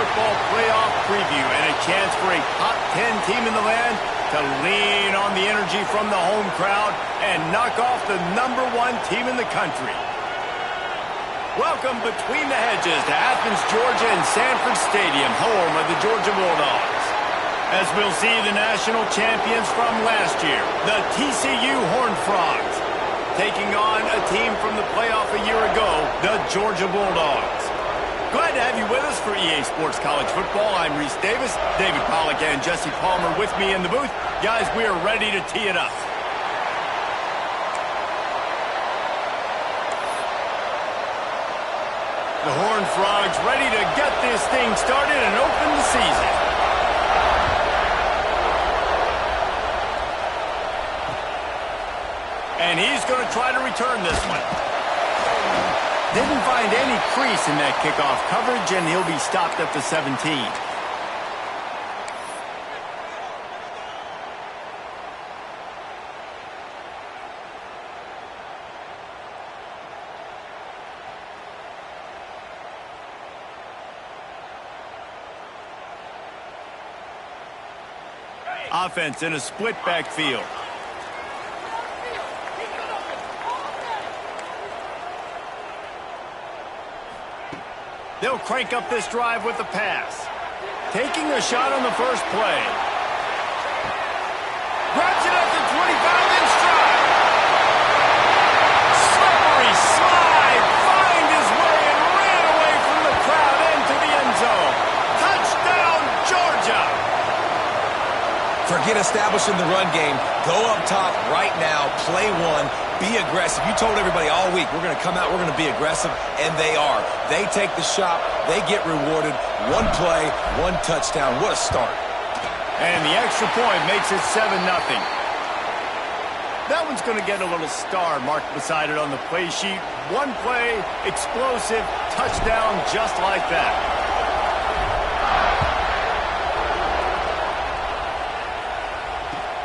Football Playoff Preview, and a chance for a top 10 team in the land to lean on the energy from the home crowd and knock off the #1 team in the country. Welcome between the hedges to Athens, Georgia and Sanford Stadium, home of the Georgia Bulldogs. As we'll see the national champions from last year, the TCU Horned Frogs, taking on a team from the playoff a year ago, the Georgia Bulldogs. Glad to have you with us for EA Sports College Football. I'm Reese Davis, David Pollack and Jesse Palmer with me in the booth. Guys, we are ready to tee it up. The Horned Frogs ready to get this thing started and open the season. And he's going to try to return this one. Didn't find any crease in that kickoff coverage, and he'll be stopped at the 17. Offense in a split backfield. They'll crank up this drive with the pass. Taking a shot on the first play. Grabs it up to 25, then stride. Slippery slide. Find his way and ran away from the crowd into the end zone. Touchdown, Georgia. Forget establishing the run game. Go up top right now. Play one. Be aggressive. You told everybody all week, we're going to come out, we're going to be aggressive, and they are. They take the shot. They get rewarded. One play, one touchdown. What a start. And the extra point makes it 7-0. That one's going to get a little star marked beside it on the play sheet. One play, explosive, touchdown just like that.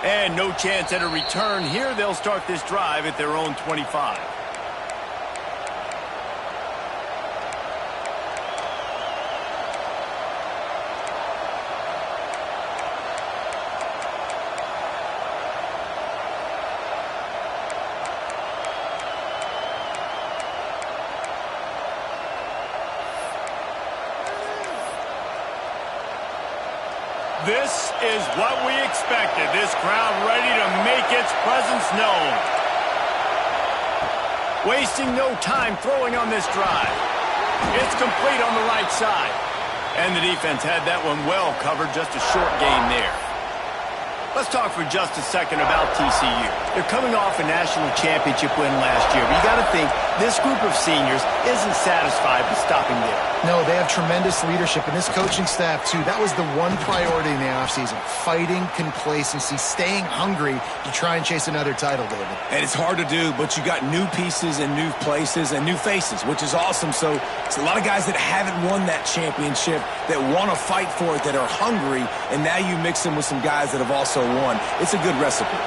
And no chance at a return here. They'll start this drive at their own 25. This is what we expected. This crowd ready to make its presence known. Wasting no time throwing on this drive. It's complete on the right side. And the defense had that one well covered. Just a short gain there. Let's talk for just a second about TCU. They're coming off a national championship win last year. But you got to think this group of seniors isn't satisfied with stopping there. No, they have tremendous leadership, and this coaching staff, too. That was the one priority in the offseason. Fighting complacency, staying hungry to try and chase another title, David. And it's hard to do, but you got new pieces and new places and new faces, which is awesome. So it's a lot of guys that haven't won that championship that want to fight for it, that are hungry, and now you mix them with some guys that have also won. It's a good recipe.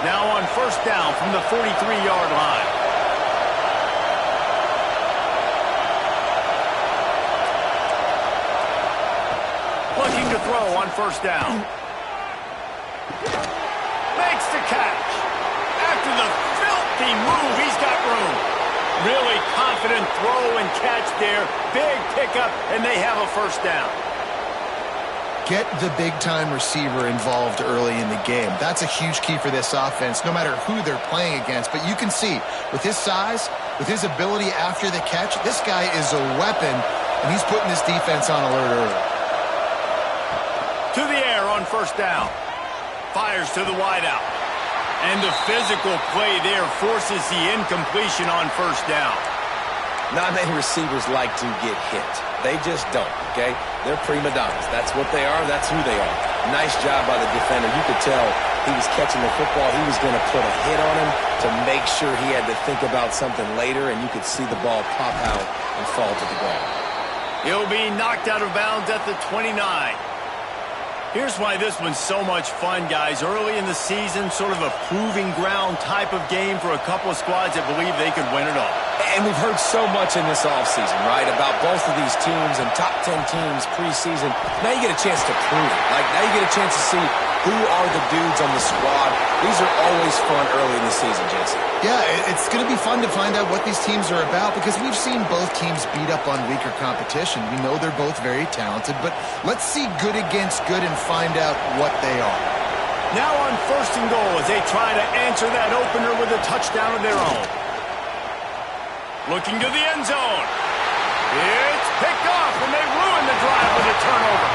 Now on first down from the 43-yard line. Looking to throw on first down. Makes the catch. After the filthy move, he's got room. Really confident throw and catch there. Big pickup, and they have a first down. Get the big-time receiver involved early in the game. That's a huge key for this offense, no matter who they're playing against. But you can see, with his size, with his ability after the catch, this guy is a weapon, and he's putting this defense on alert early. To the air on first down. Fires to the wideout. And the physical play there forces the incompletion on first down. Not many receivers like to get hit. They just don't, okay? They're prima donnas. That's what they are. That's who they are. Nice job by the defender. You could tell he was catching the football. He was going to put a hit on him to make sure he had to think about something later, and you could see the ball pop out and fall to the ground. He'll be knocked out of bounds at the 29. Here's why this one's so much fun, guys. Early in the season, sort of a proving ground type of game for a couple of squads that believe they could win it all. And we've heard so much in this offseason, right, about both of these teams and top 10 teams preseason. Now you get a chance to prove it. Like, now you get a chance to see who are the dudes on the squad. These are always fun early in the season, Jesse. Yeah, it's going to be fun to find out what these teams are about because we've seen both teams beat up on weaker competition. We know they're both very talented, but let's see good against good and find out what they are. Now on 1st and goal as they try to answer that opener with a touchdown of their own. Looking to the end zone. It's picked off, and they ruin the drive with a turnover.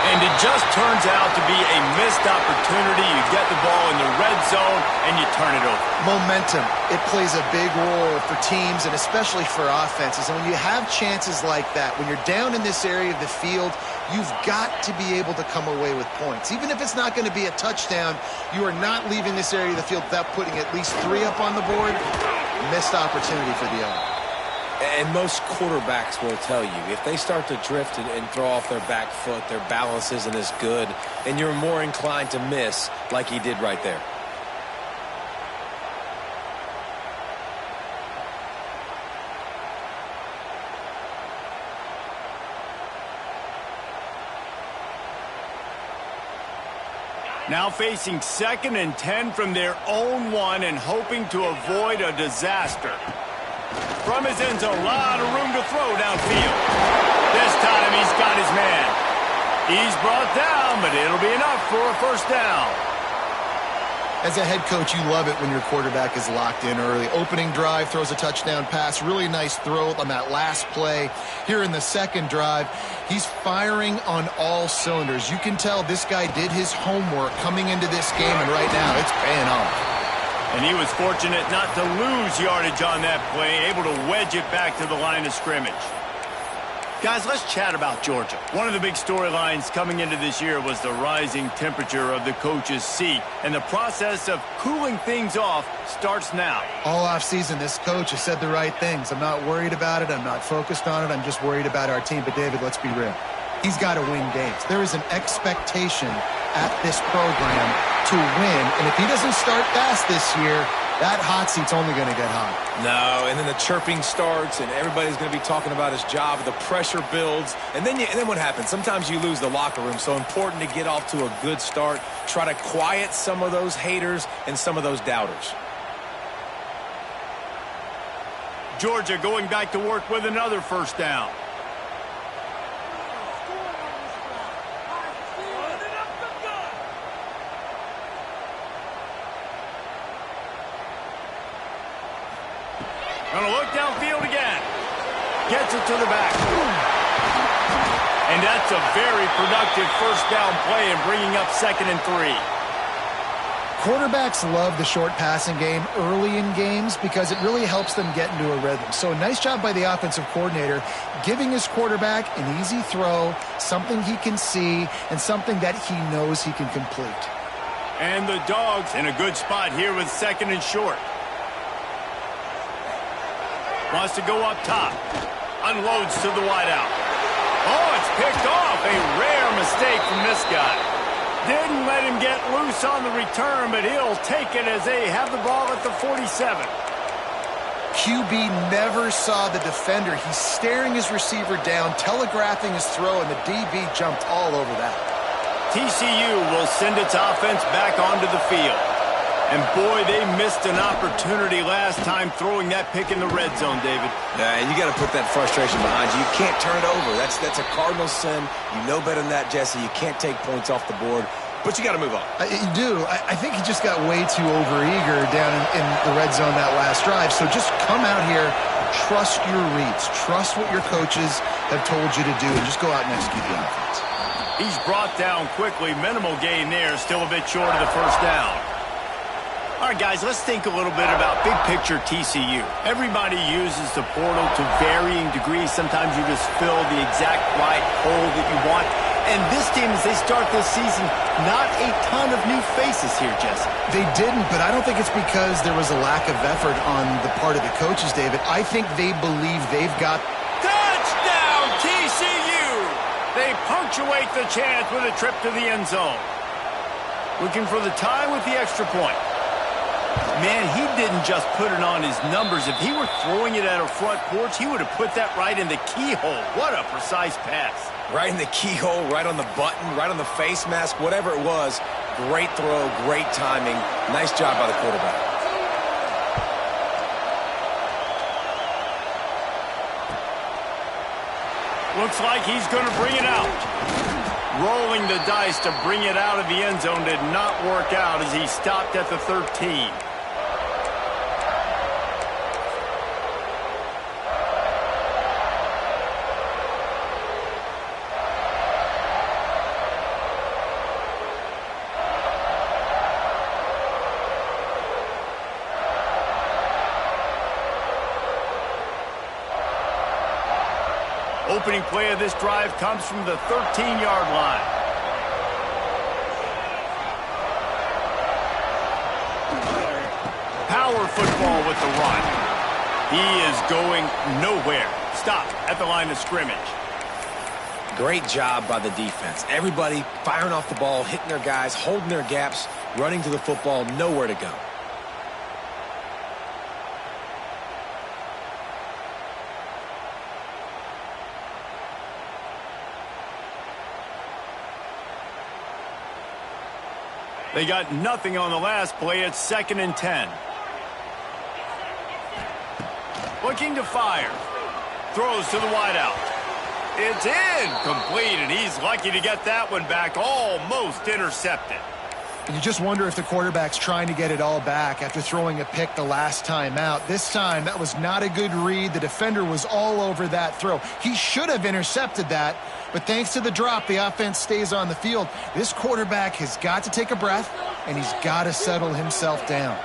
And it just turns out to be a missed opportunity. You get the ball in the red zone, and you turn it over. Momentum, it plays a big role for teams and especially for offenses. And when you have chances like that, when you're down in this area of the field, you've got to be able to come away with points. Even if it's not going to be a touchdown, you are not leaving this area of the field without putting at least 3 up on the board. Missed opportunity for the other. And most quarterbacks will tell you, if they start to drift and throw off their back foot, their balance isn't as good, and you're more inclined to miss like he did right there. Now facing 2nd and 10 from their own 1 and hoping to avoid a disaster. From his end zone, a lot of room to throw downfield. This time he's got his man. He's brought down, but it'll be enough for a 1st down. As a head coach, you love it when your quarterback is locked in early. Opening drive, throws a touchdown pass. Really nice throw on that last play. Here in the 2nd drive, he's firing on all cylinders. You can tell this guy did his homework coming into this game, and right now it's paying off. And he was fortunate not to lose yardage on that play, able to wedge it back to the line of scrimmage. Guys, let's chat about Georgia. One of the big storylines coming into this year was the rising temperature of the coach's seat, and the process of cooling things off starts now. All offseason, this coach has said the right things. I'm not worried about it. I'm not focused on it. I'm just worried about our team. But, David, let's be real. He's got to win games. There is an expectation at this program to win, and if he doesn't start fast this year, that hot seat's only going to get hot. No, and then the chirping starts, and everybody's going to be talking about his job. The pressure builds, and then what happens? Sometimes you lose the locker room, so important to get off to a good start. Try to quiet some of those haters and some of those doubters. Georgia going back to work with another 1st down. Gonna look downfield again. Gets it to the back. And that's a very productive 1st down play and bringing up 2nd and 3. Quarterbacks love the short passing game early in games because it really helps them get into a rhythm. So nice job by the offensive coordinator giving his quarterback an easy throw, something he can see, and something that he knows he can complete. And the Dogs in a good spot here with 2nd and short. Wants to go up top. Unloads to the wideout. Oh, it's picked off. A rare mistake from this guy. Didn't let him get loose on the return, but he'll take it as they have the ball at the 47. QB never saw the defender. He's staring his receiver down, telegraphing his throw, and the DB jumped all over that. TCU will send its offense back onto the field. And, boy, they missed an opportunity last time throwing that pick in the red zone, David. Yeah, you got to put that frustration behind you. You can't turn it over. That's a cardinal sin. You know better than that, Jesse. You can't take points off the board. But you got to move on. You do. I think he just got way too overeager down in the red zone that last drive. So just come out here, trust your reads. Trust what your coaches have told you to do, and just go out and execute the offense. He's brought down quickly. Minimal gain there. Still a bit short of the 1st down. All right, guys, let's think a little bit about big picture TCU. Everybody uses the portal to varying degrees. Sometimes you just fill the exact right hole that you want. And this team, as they start this season, not a ton of new faces here, Jesse. They didn't, but I don't think it's because there was a lack of effort on the part of the coaches, David. I think they believe they've got... Touchdown, TCU! They punctuate the chance with a trip to the end zone. Looking for the tie with the extra point. Man, he didn't just put it on his numbers. If he were throwing it at a front porch, he would have put that right in the keyhole. What a precise pass. Right in the keyhole, right on the button, right on the face mask, whatever it was. Great throw, great timing. Nice job by the quarterback. Looks like he's going to bring it out. Rolling the dice to bring it out of the end zone did not work out as he stopped at the 13. Opening play of this drive comes from the 13-yard line. Power football with the run. He is going nowhere. Stop at the line of scrimmage. Great job by the defense. Everybody firing off the ball, hitting their guys, holding their gaps, running to the football, nowhere to go. They got nothing on the last play. It's 2nd and 10. Looking to fire. Throws to the wideout. It's incomplete, and he's lucky to get that one back. Almost intercepted. You just wonder if the quarterback's trying to get it all back after throwing a pick the last time out. This time, that was not a good read. The defender was all over that throw. He should have intercepted that, but thanks to the drop, the offense stays on the field. This quarterback has got to take a breath, and he's got to settle himself down.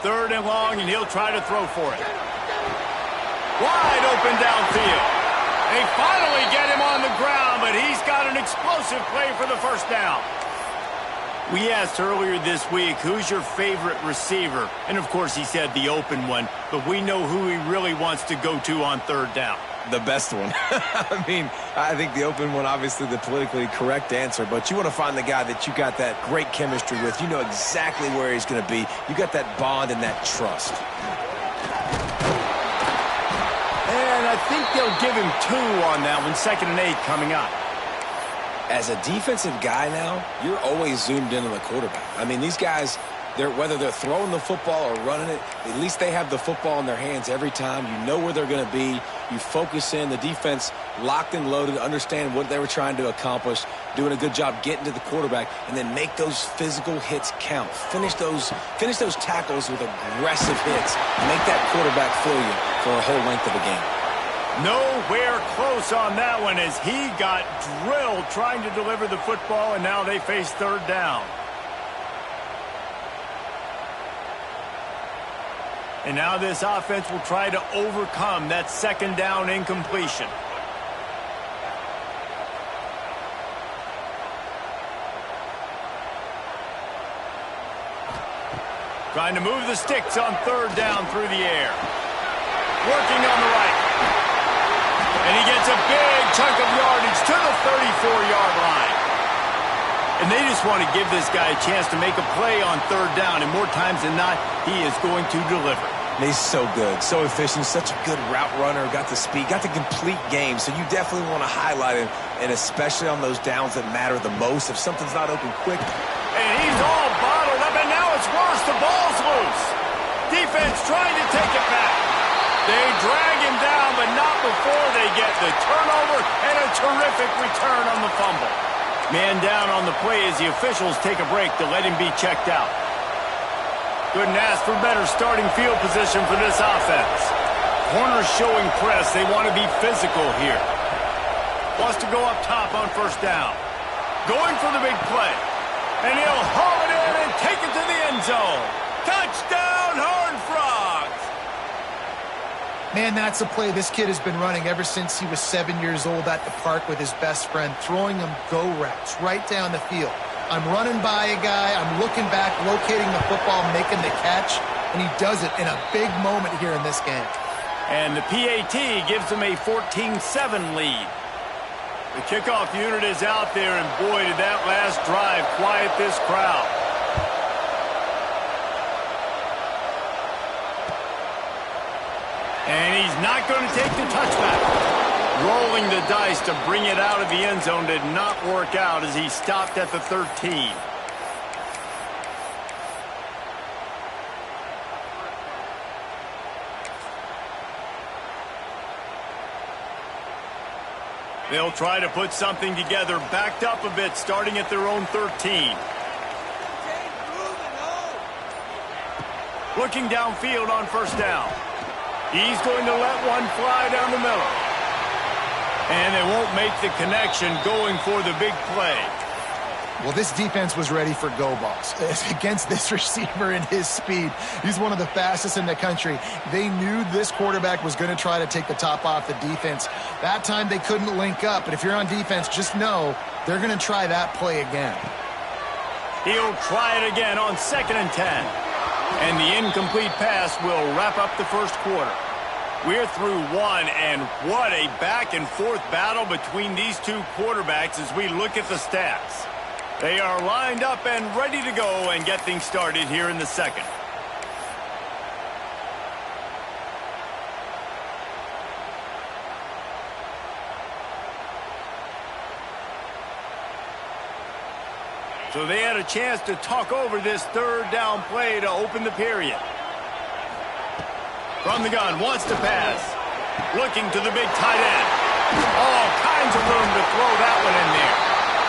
Third and long, and he'll try to throw for it. Wide open downfield. They finally get him on the ground, but he's got an explosive play for the first down. We asked earlier this week, who's your favorite receiver? And, of course, he said the open one, but we know who he really wants to go to on third down. The best one. I mean, I think the open one, obviously the politically correct answer, but you want to find the guy that you got that great chemistry with. You know exactly where he's going to be. You got that bond and that trust. And I think they'll give him 2 on that one. 2nd and 8 coming up. As a defensive guy now, you're always zoomed in on the quarterback. I mean, these guys, whether they're throwing the football or running it, at least they have the football in their hands every time. You know where they're going to be. You focus in. The defense locked and loaded, understand what they were trying to accomplish, doing a good job getting to the quarterback, and then make those physical hits count. Finish those tackles with aggressive hits. Make that quarterback feel you for a whole length of the game. Nowhere close on that one as he got drilled trying to deliver the football, and now they face third down. And now this offense will try to overcome that 2nd down incompletion. Trying to move the sticks on third down through the air. Working on the right. And he gets a big chunk of yardage to the 34-yard line. And they just want to give this guy a chance to make a play on third down. And more times than not, he is going to deliver. And he's so good, so efficient, such a good route runner, got the speed, got the complete game. So you definitely want to highlight him, and especially on those downs that matter the most. If something's not open quick. And he's all bottled up, and now it's worse. The ball's loose. Defense trying to take it back. They drag him down, but not before they get the turnover and a terrific return on the fumble. Man down on the play as the officials take a break to let him be checked out. Couldn't ask for better starting field position for this offense. Corners showing press. They want to be physical here. Wants to go up top on first down. Going for the big play. And he'll haul it in and take it to the end zone. Touchdown, Horned Frogs! Man, that's a play this kid has been running ever since he was 7 years old at the park with his best friend, throwing him go routes right down the field. I'm running by a guy, I'm looking back, locating the football, making the catch. and he does it in a big moment here in this game. And the PAT gives them a 14-7 lead. The kickoff unit is out there, and boy, did that last drive quiet this crowd. And he's not going to take the touchback. Rolling the dice to bring it out of the end zone did not work out as he stopped at the 13. They'll try to put something together, backed up a bit, starting at their own 13. Looking downfield on first down. He's going to let one fly down the middle. And they won't make the connection going for the big play. Well, this defense was ready for go balls. Against this receiver and his speed, he's one of the fastest in the country. They knew this quarterback was going to try to take the top off the defense. That time they couldn't link up, but if you're on defense, just know they're going to try that play again. He'll try it again on 2nd and 10. And the incomplete pass will wrap up the first quarter. We're through one, and what a back-and-forth battle between these two quarterbacks as we look at the stats. They are lined up and ready to go and get things started here in the second. So they had a chance to talk over this third down play to open the period. From the gun, wants to pass. Looking to the big tight end. All kinds of room to throw that one in there.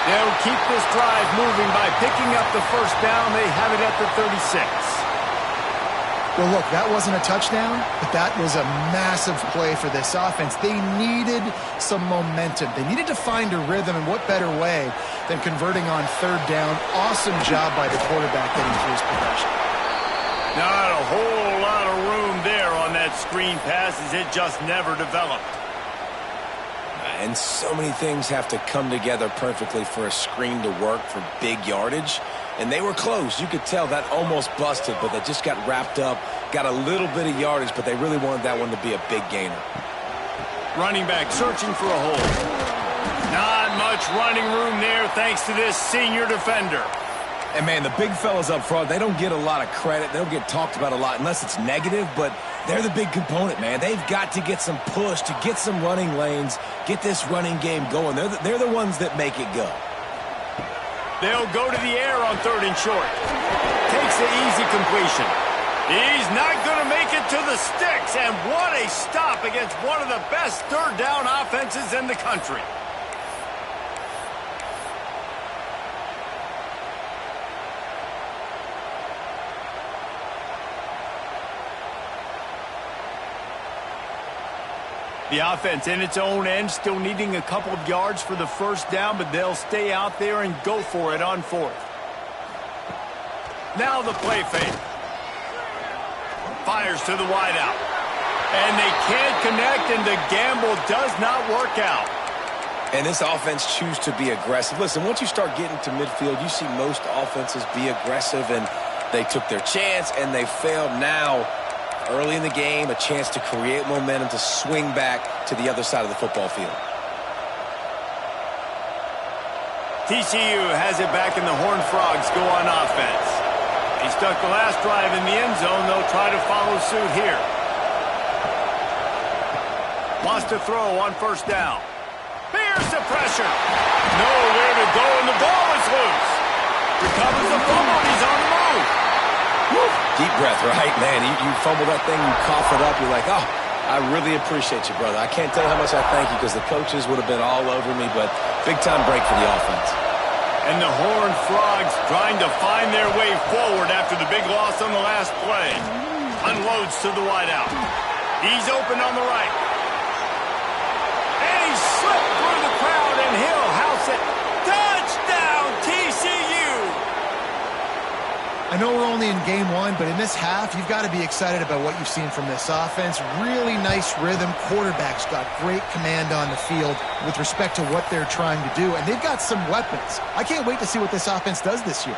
They'll keep this drive moving by picking up the first down. They have it at the 36. Well, look, that wasn't a touchdown, but that was a massive play for this offense. They needed some momentum. They needed to find a rhythm, and what better way than converting on third down. Awesome job by the quarterback getting through his progression. Not a whole lot of room there on that screen pass as it just never developed. And so many things have to come together perfectly for a screen to work for big yardage. And they were close. You could tell that almost busted, but they just got wrapped up, got a little bit of yardage, but they really wanted that one to be a big gainer. Running back searching for a hole. Not much running room there thanks to this senior defender. And, man, the big fellas up front, they don't get a lot of credit. They don't get talked about a lot unless it's negative, but they're the big component, man. They've got to get some push, to get some running lanes, get this running game going. They're the ones that make it go. They'll go to the air on 3rd and short. Takes the easy completion. He's not going to make it to the sticks, and what a stop against one of the best third down offenses in the country. The offense in its own end, still needing a couple of yards for the first down, but they'll stay out there and go for it on 4th. Now the play fake. Fires to the wideout. And they can't connect, and the gamble does not work out. And this offense chooses to be aggressive. Listen, once you start getting to midfield, you see most offenses be aggressive, and they took their chance, and they failed now. Early in the game, a chance to create momentum to swing back to the other side of the football field. TCU has it back, and the Horned Frogs go on offense. He stuck the last drive in the end zone. They'll try to follow suit here. Wants to throw on first down. Here's the pressure. Nowhere to go, and the ball is loose. Recovers the fumble, and he's on the move. Woo. Deep breath, right? Man, you fumble that thing, you cough it up, you're like, oh, I really appreciate you, brother. I can't tell you how much I thank you because the coaches would have been all over me, but big-time break for the offense. And the Horned Frogs trying to find their way forward after the big loss on the last play. Unloads to the wideout. He's open on the right. And he slipped through the crowd, and he'll house it. Touchdown, TCU! I know we're only in game one, but in this half, you've got to be excited about what you've seen from this offense. Really nice rhythm. Quarterback's got great command on the field with respect to what they're trying to do, and they've got some weapons. I can't wait to see what this offense does this year.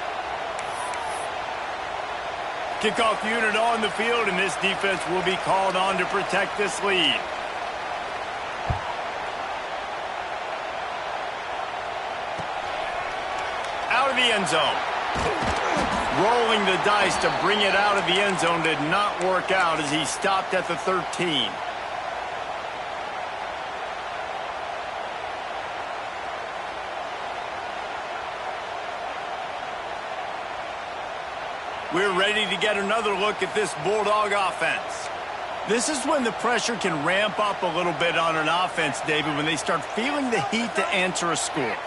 Kickoff unit on the field, and this defense will be called on to protect this lead. Out of the end zone. Rolling the dice to bring it out of the end zone did not work out as he stopped at the 13. We're ready to get another look at this Bulldog offense. This is when the pressure can ramp up a little bit on an offense, David, when they start feeling the heat to answer a score.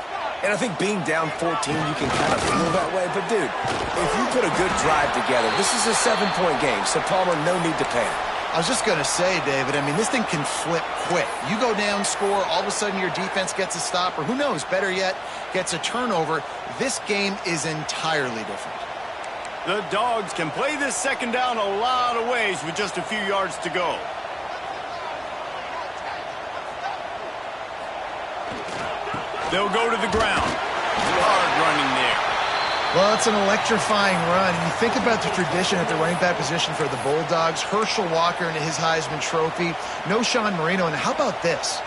And I think being down 14, you can kind of feel that way. But, dude, if you put a good drive together, this is a 7-point game, so Palmer, no need to panic. I was just going to say, David, I mean, this thing can flip quick. You go down, score, all of a sudden your defense gets a stop, or who knows, better yet, gets a turnover. This game is entirely different. The Dogs can play this second down a lot of ways with just a few yards to go. They'll go to the ground. Hard running there. Well, it's an electrifying run. And you think about the tradition at the running back position for the Bulldogs. Herschel Walker and his Heisman Trophy. No Sean Marino. And how about this?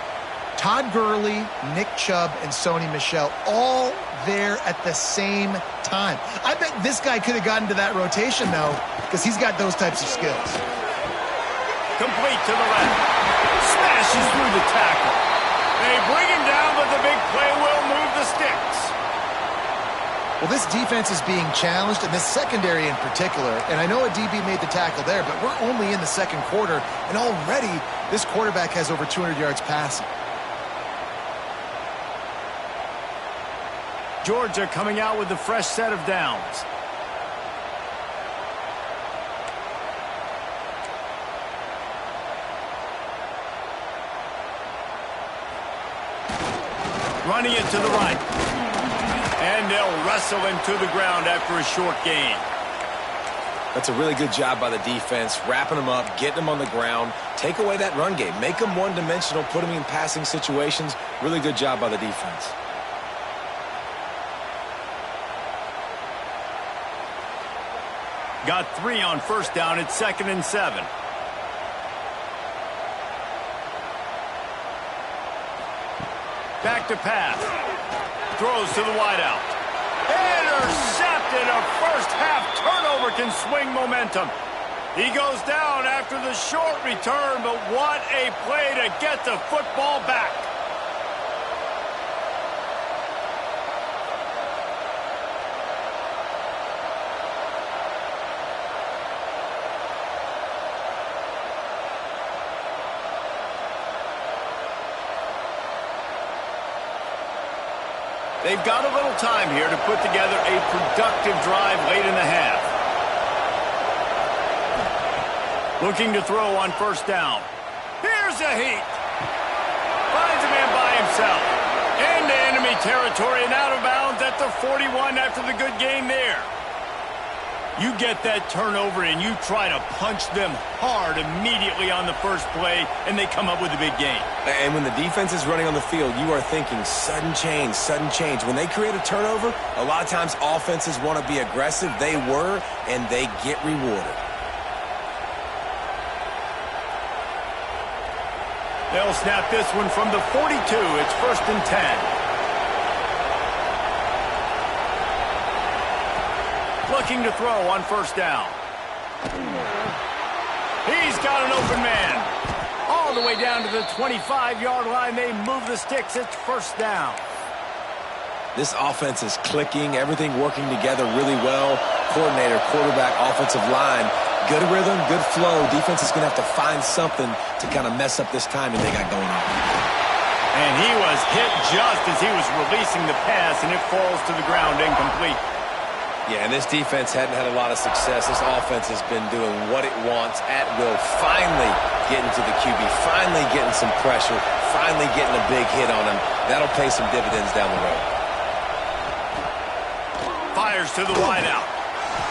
Todd Gurley, Nick Chubb, and Sony Michel all there at the same time. I bet this guy could have gotten to that rotation, though, because he's got those types of skills. Complete to the left. Smashes through the tackle. They bring him down, but the big play will move the sticks. Well, this defense is being challenged, and this secondary in particular. And I know a DB made the tackle there, but we're only in the second quarter, and already this quarterback has over 200 yards passing. Georgia coming out with a fresh set of downs. Running it to the right. And they'll wrestle him to the ground after a short gain. That's a really good job by the defense, wrapping them up, getting them on the ground. Take away that run game. Make them one-dimensional, put them in passing situations. Really good job by the defense. Got 3 on first down. It's 2nd and 7. Back to pass. Throws to the wideout. Intercepted. A first-half turnover can swing momentum. He goes down after the short return, but what a play to get the football back. They've got a little time here to put together a productive drive late in the half. Looking to throw on first down. Here's a heat. Finds a man by himself. Into enemy territory and out of bounds at the 41 after the good gain there. You get that turnover and you try to punch them hard immediately on the first play, and they come up with a big gain. And when the defense is running on the field, you are thinking sudden change, sudden change. When they create a turnover, a lot of times offenses want to be aggressive. They were, and they get rewarded. They'll snap this one from the 42. It's 1st and 10. Looking to throw on first down. He's got an open man. All the way down to the 25-yard line. They move the sticks. It's first down. This offense is clicking. Everything working together really well. Coordinator, quarterback, offensive line. Good rhythm, good flow. Defense is going to have to find something to kind of mess up this timing they got going on. And he was hit just as he was releasing the pass, and it falls to the ground incomplete. Yeah, and this defense hadn't had a lot of success. This offense has been doing what it wants at will. Finally getting to the QB. Finally getting some pressure. Finally getting a big hit on him. That'll pay some dividends down the road. Fires to the wideout.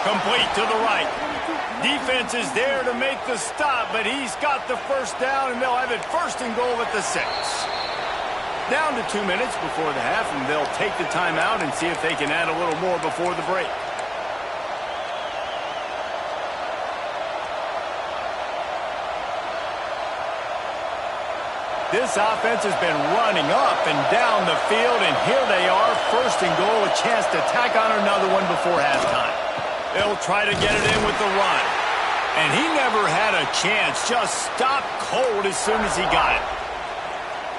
Complete to the right. Defense is there to make the stop, but he's got the first down, and they'll have it 1st and goal at the 6. Down to 2 minutes before the half, and they'll take the timeout and see if they can add a little more before the break. This offense has been running up and down the field, and here they are, first and goal, a chance to tack on another one before halftime. They'll try to get it in with the run. And he never had a chance, just stopped cold as soon as he got it.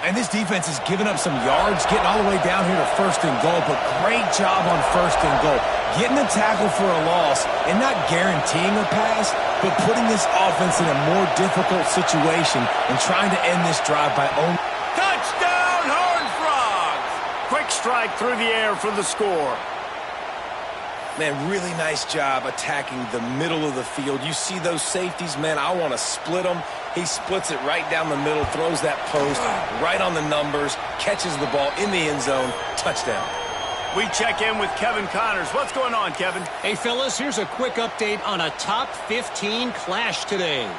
And this defense has given up some yards, getting all the way down here to first and goal, but great job on first and goal. Getting a tackle for a loss and not guaranteeing a pass, but putting this offense in a more difficult situation and trying to end this drive by only... Touchdown, Horned Frogs! Quick strike through the air for the score. Man, really nice job attacking the middle of the field. You see those safeties, man, I want to split them. He splits it right down the middle, throws that post right on the numbers, catches the ball in the end zone, touchdown. We check in with Kevin Connors. What's going on, Kevin? Hey, fellas, here's a quick update on a top 15 clash today.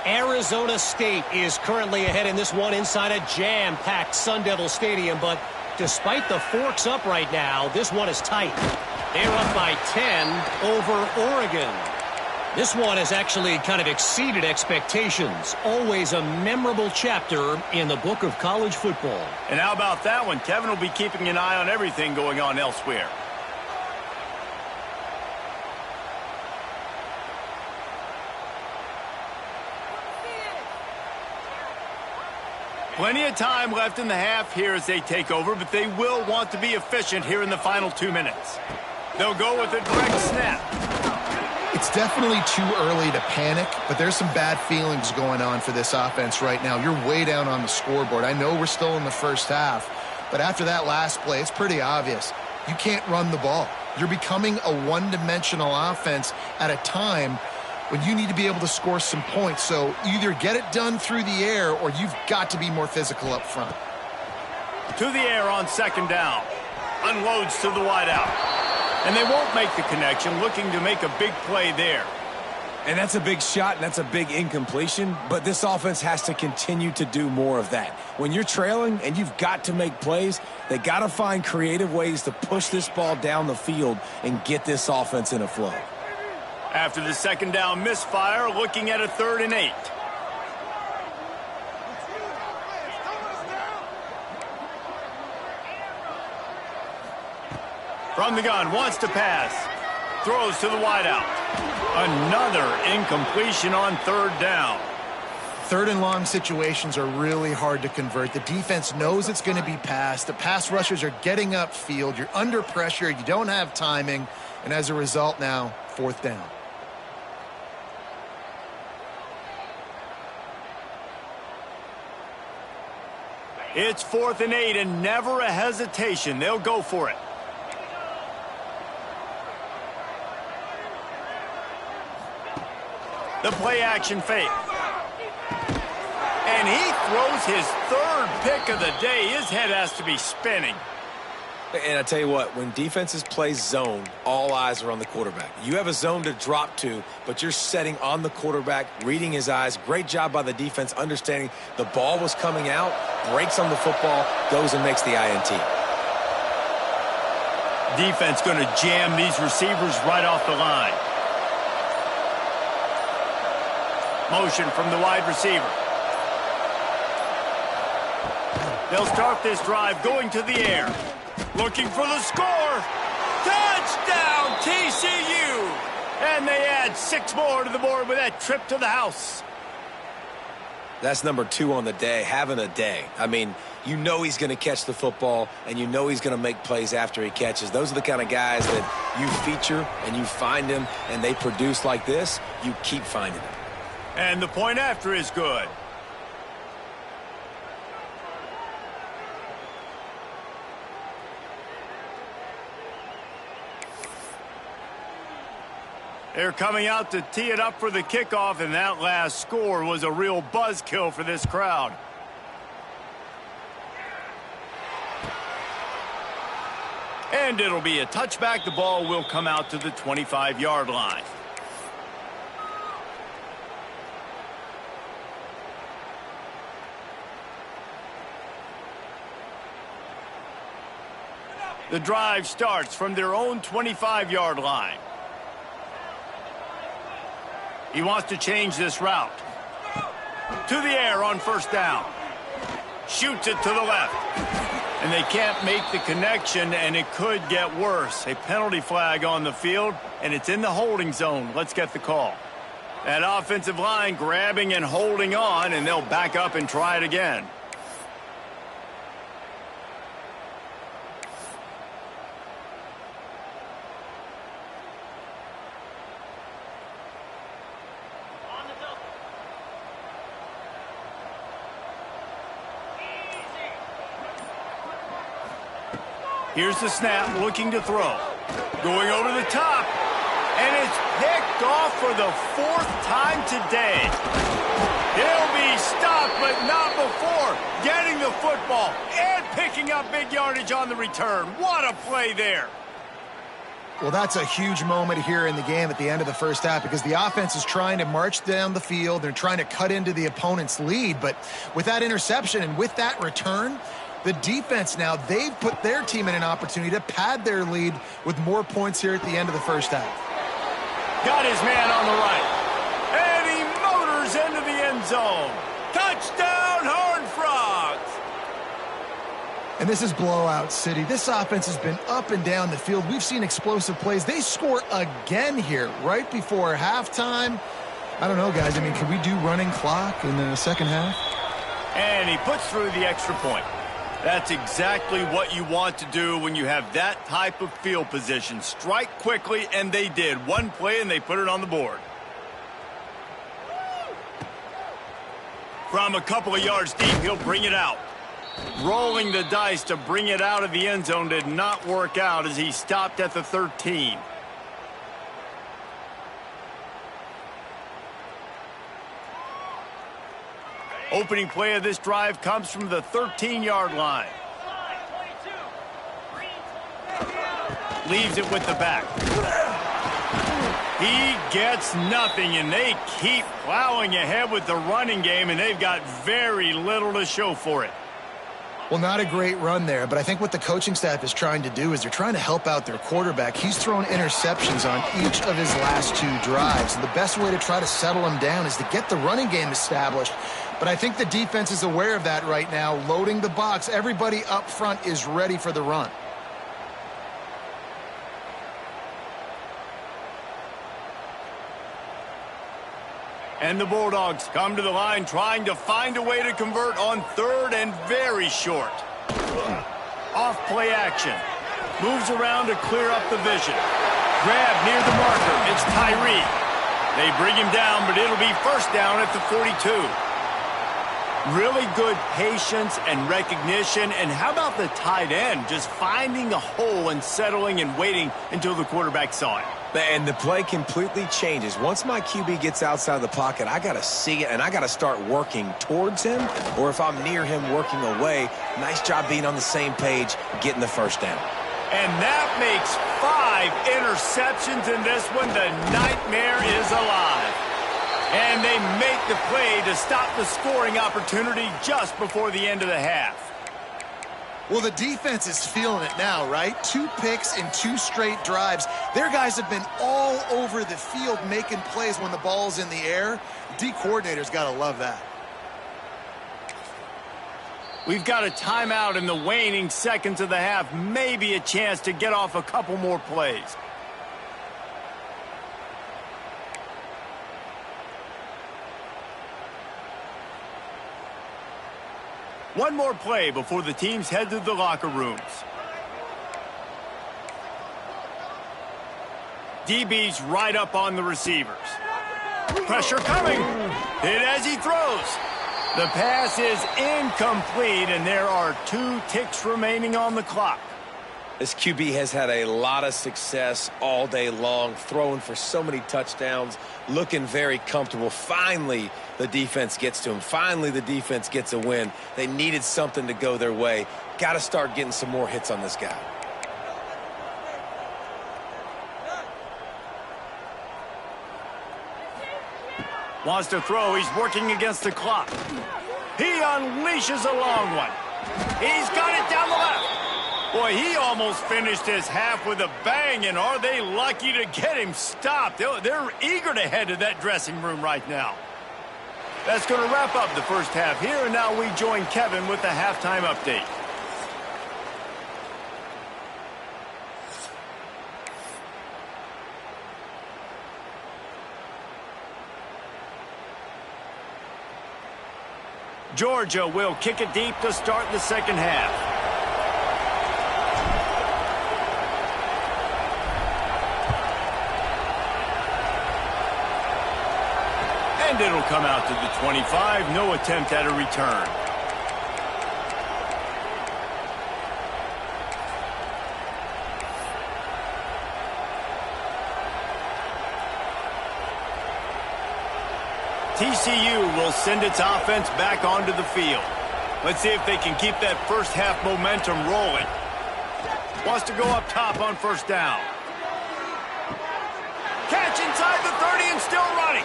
Arizona State is currently ahead in this one inside a jam-packed Sun Devil Stadium, but despite the forks up right now, this one is tight. They're up by 10 over Oregon. This one has actually kind of exceeded expectations. Always a memorable chapter in the book of college football. And how about that one? Kevin will be keeping an eye on everything going on elsewhere. Plenty of time left in the half here as they take over, but they will want to be efficient here in the final 2 minutes. They'll go with a direct snap. It's definitely too early to panic, but there's some bad feelings going on for this offense right now. You're way down on the scoreboard. I know we're still in the first half, but after that last play, it's pretty obvious. You can't run the ball. You're becoming a one-dimensional offense at a time when you need to be able to score some points. So either get it done through the air or you've got to be more physical up front. To the air on second down. Unloads to the wideout. And they won't make the connection, looking to make a big play there. And that's a big shot, and that's a big incompletion, but this offense has to continue to do more of that. When you're trailing and you've got to make plays, they got to find creative ways to push this ball down the field and get this offense in a flow. After the second down misfire, looking at a 3rd and 8. From the gun, wants to pass. Throws to the wideout. Another incompletion on 3rd down. 3rd and long situations are really hard to convert. The defense knows it's going to be passed. The pass rushers are getting upfield. You're under pressure. You don't have timing. And as a result now, 4th down. It's 4th and 8 and never a hesitation. They'll go for it. The play action fake. And he throws his 3rd pick of the day. His head has to be spinning. And I tell you what, when defenses play zone, all eyes are on the quarterback. You have a zone to drop to, but you're setting on the quarterback, reading his eyes. Great job by the defense, understanding the ball was coming out, breaks on the football, goes and makes the INT. Defense going to jam these receivers right off the line. Motion from the wide receiver. They'll start this drive going to the air. Looking for the score. Touchdown, TCU! And they add 6 more to the board with that trip to the house. That's number 2 on the day, having a day. I mean, you know he's going to catch the football, and you know he's going to make plays after he catches. Those are the kind of guys that you feature, and you find them, and they produce like this. You keep finding them. And the point after is good. They're coming out to tee it up for the kickoff, and that last score was a real buzzkill for this crowd. And it'll be a touchback. The ball will come out to the 25-yard line. The drive starts from their own 25-yard line. He wants to change this route. To the air on 1st down. Shoots it to the left. And they can't make the connection, and it could get worse. A penalty flag on the field, and it's in the holding zone. Let's get the call. That offensive line grabbing and holding on, and they'll back up and try it again. Here's the snap, looking to throw. Going over the top. And it's picked off for the 4th time today. He'll be stopped, but not before getting the football and picking up big yardage on the return. What a play there. Well, that's a huge moment here in the game at the end of the first half because the offense is trying to march down the field. They're trying to cut into the opponent's lead. But with that interception and with that return, the defense now, they've put their team in an opportunity to pad their lead with more points here at the end of the first half. Got his man on the right. And he motors into the end zone. Touchdown, Horned Frogs! And this is blowout city. This offense has been up and down the field. We've seen explosive plays. They score again here right before halftime. I don't know, guys. I mean, can we do running clock in the second half? And he puts through the extra point. That's exactly what you want to do when you have that type of field position. Strike quickly, and they did. One play, and they put it on the board. From a couple of yards deep, he'll bring it out. Rolling the dice to bring it out of the end zone did not work out as he stopped at the 13. Opening play of this drive comes from the 13-yard line. Leaves it with the back. He gets nothing, and they keep plowing ahead with the running game, and they've got very little to show for it. Well, not a great run there, but I think what the coaching staff is trying to do is they're trying to help out their quarterback. He's thrown interceptions on each of his last 2 drives, and the best way to try to settle him down is to get the running game established. But I think the defense is aware of that right now, loading the box. Everybody up front is ready for the run. And the Bulldogs come to the line trying to find a way to convert on 3rd and very short. Off play action. Moves around to clear up the vision. Grab near the marker. It's Tyree. They bring him down, but it'll be first down at the 42. Really good patience and recognition. And how about the tight end just finding a hole and settling and waiting until the quarterback saw it? And the play completely changes. Once my QB gets outside the pocket, I got to see it, and I got to start working towards him, or if I'm near him working away, nice job being on the same page, getting the first down. And that makes 5 interceptions in this one. The nightmare is alive. And they make the play to stop the scoring opportunity just before the end of the half. Well, the defense is feeling it now, right? 2 picks in 2 straight drives. Their guys have been all over the field making plays when the ball's in the air. D coordinator's got to love that. We've got a timeout in the waning seconds of the half. Maybe a chance to get off a couple more plays. One more play before the teams head to the locker rooms. DB's right up on the receivers. Pressure coming. Hit as he throws. The pass is incomplete, and there are 2 ticks remaining on the clock. This QB has had a lot of success all day long, throwing for so many touchdowns, looking very comfortable. Finally, the defense gets to him. Finally, the defense gets a win. They needed something to go their way. Got to start getting some more hits on this guy. Wants to throw. He's working against the clock. He unleashes a long one. He's got it down the left. Boy, he almost finished his half with a bang, and are they lucky to get him stopped? They're eager to head to that dressing room right now. That's going to wrap up the first half here, and now we join Kevin with the halftime update. Georgia will kick it deep to start the second half. And it'll come out to the 25. No attempt at a return. TCU will send its offense back onto the field. Let's see if they can keep that first half momentum rolling. Wants to go up top on first down. Catch inside the 30 and still running.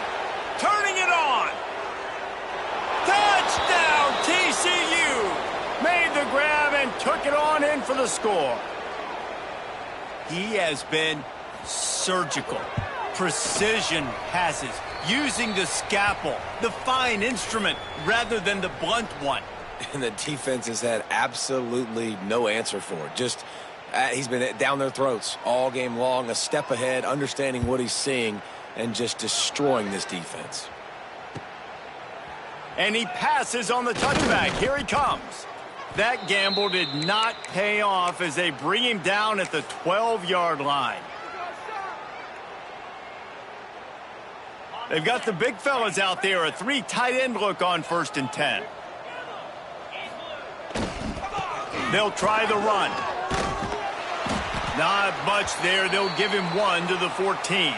Turning it on. Touchdown, TCU. Made the grab and took it on in for the score. He has been surgical. Precision passes. Using the scalpel, the fine instrument, rather than the blunt one. And the defense has had absolutely no answer for it. Just, he's been down their throats all game long, a step ahead, understanding what he's seeing, and just destroying this defense. And he passes on the touchback. Here he comes. That gamble did not pay off as they bring him down at the 12-yard line. They've got the big fellas out there, a 3 tight end look on 1st and 10. They'll try the run. Not much there. They'll give him 1 to the 14.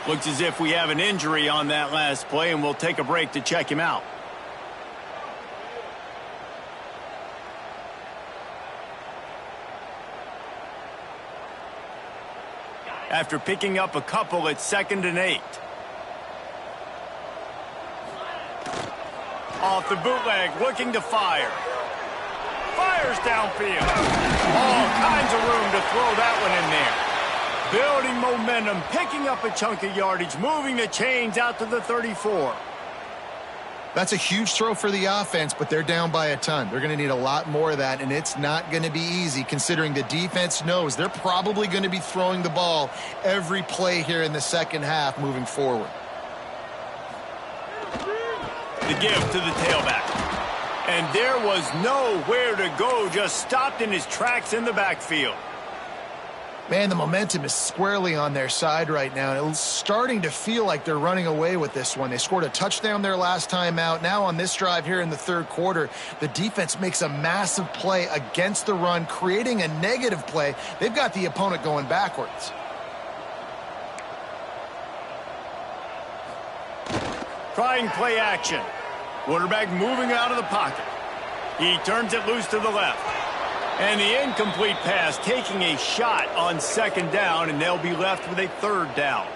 Looks as if we have an injury on that last play, and we'll take a break to check him out. After picking up a couple, it's 2nd and 8. Off the bootleg, looking to fire. Fires downfield. All kinds of room to throw that one in there. Building momentum, picking up a chunk of yardage, moving the chains out to the 34. That's a huge throw for the offense, but they're down by a ton. They're going to need a lot more of that, and it's not going to be easy considering the defense knows they're probably going to be throwing the ball every play here in the second half moving forward. The give to the tailback. And there was nowhere to go, just stopped in his tracks in the backfield. Man, the momentum is squarely on their side right now. It's starting to feel like they're running away with this one. They scored a touchdown their last time out. Now on this drive here in the third quarter, the defense makes a massive play against the run, creating a negative play. They've got the opponent going backwards. Trying play action. Quarterback moving out of the pocket. He turns it loose to the left. And the incomplete pass taking a shot on 2nd down, and they'll be left with a 3rd down.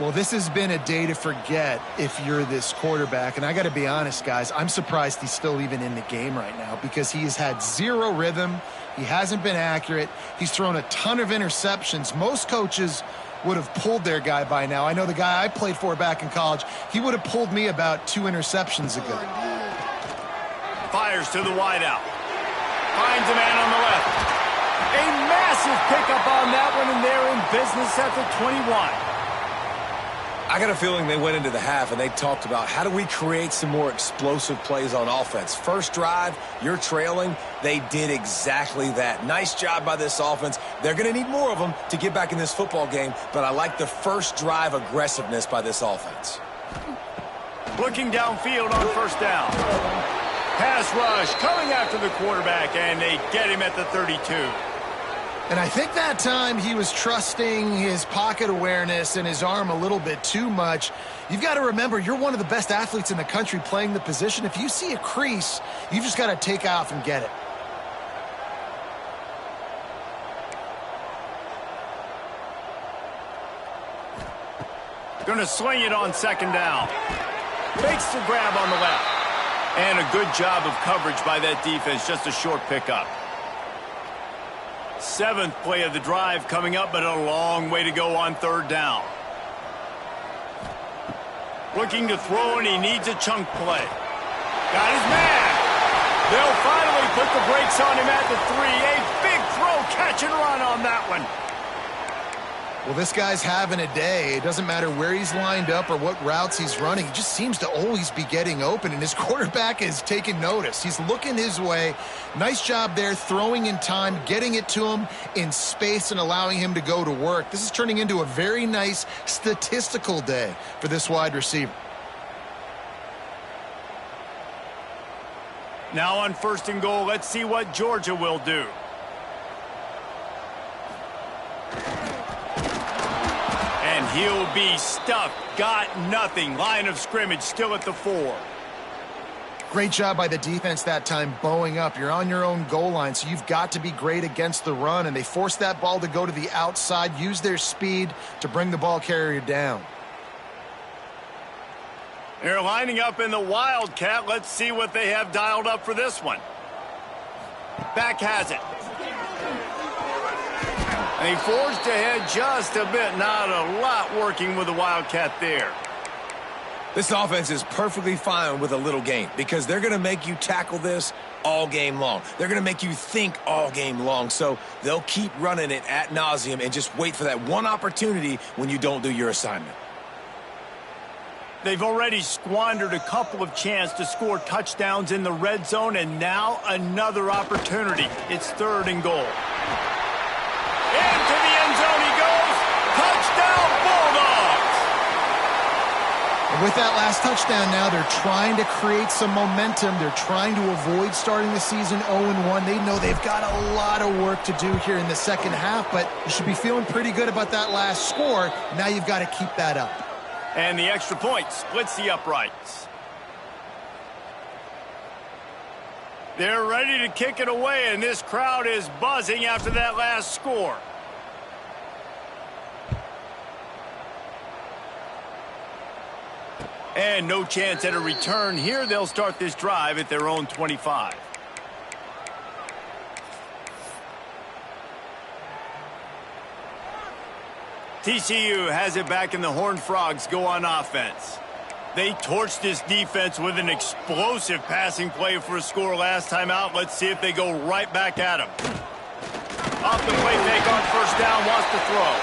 Well, this has been a day to forget if you're this quarterback. And I got to be honest, guys, I'm surprised he's still even in the game right now because he has had zero rhythm. He hasn't been accurate. He's thrown a ton of interceptions. Most coaches would have pulled their guy by now. I know the guy I played for back in college, he would have pulled me about 2 interceptions ago. Fires to the wideout. Finds a man on the left. A massive pickup on that one, and they're in business at the 21. I got a feeling they went into the half and they talked about how do we create some more explosive plays on offense. First drive, you're trailing. They did exactly that. Nice job by this offense. They're going to need more of them to get back in this football game, but I like the first drive aggressiveness by this offense. Looking downfield on 1st down. Pass rush coming after the quarterback, and they get him at the 32. And I think that time he was trusting his pocket awareness and his arm a little bit too much. You've got to remember, you're one of the best athletes in the country playing the position. If you see a crease, you've just got to take off and get it. Going to swing it on 2nd down. Makes the grab on the left. And a good job of coverage by that defense, just a short pickup. 7th play of the drive coming up, but a long way to go on 3rd down. Looking to throw, and he needs a chunk play. Got his man. They'll finally put the brakes on him at the 3. A big throw, catch and run on that one. Well, this guy's having a day. It doesn't matter where he's lined up or what routes he's running. He just seems to always be getting open, and his quarterback is taking notice. He's looking his way. Nice job there, throwing in time, getting it to him in space and allowing him to go to work. This is turning into a very nice statistical day for this wide receiver. Now on 1st and goal, let's see what Georgia will do. And he'll be stuffed. Got nothing. Line of scrimmage still at the 4. Great job by the defense that time, bowing up. You're on your own goal line, so you've got to be great against the run, and they forced that ball to go to the outside, use their speed to bring the ball carrier down. They're lining up in the Wildcat. Let's see what they have dialed up for this one. Back has it. And he forged ahead just a bit. Not a lot working with the Wildcat there. This offense is perfectly fine with a little game because they're going to make you tackle this all game long. They're going to make you think all game long. So they'll keep running it ad nauseum and just wait for that one opportunity when you don't do your assignment. They've already squandered a couple of chances to score touchdowns in the red zone, and now another opportunity. It's 3rd and goal. Into the end zone he goes. Touchdown, Bulldogs! And with that last touchdown now, they're trying to create some momentum. They're trying to avoid starting the season 0-1. They know they've got a lot of work to do here in the second half, but you should be feeling pretty good about that last score. Now you've got to keep that up. And the extra point splits the uprights. They're ready to kick it away, and this crowd is buzzing after that last score. And no chance at a return here. They'll start this drive at their own 25. TCU has it back, and the Horned Frogs go on offense. They torched this defense with an explosive passing play for a score last time out. Let's see if they go right back at him. Off the play fake on 1st down, wants to throw.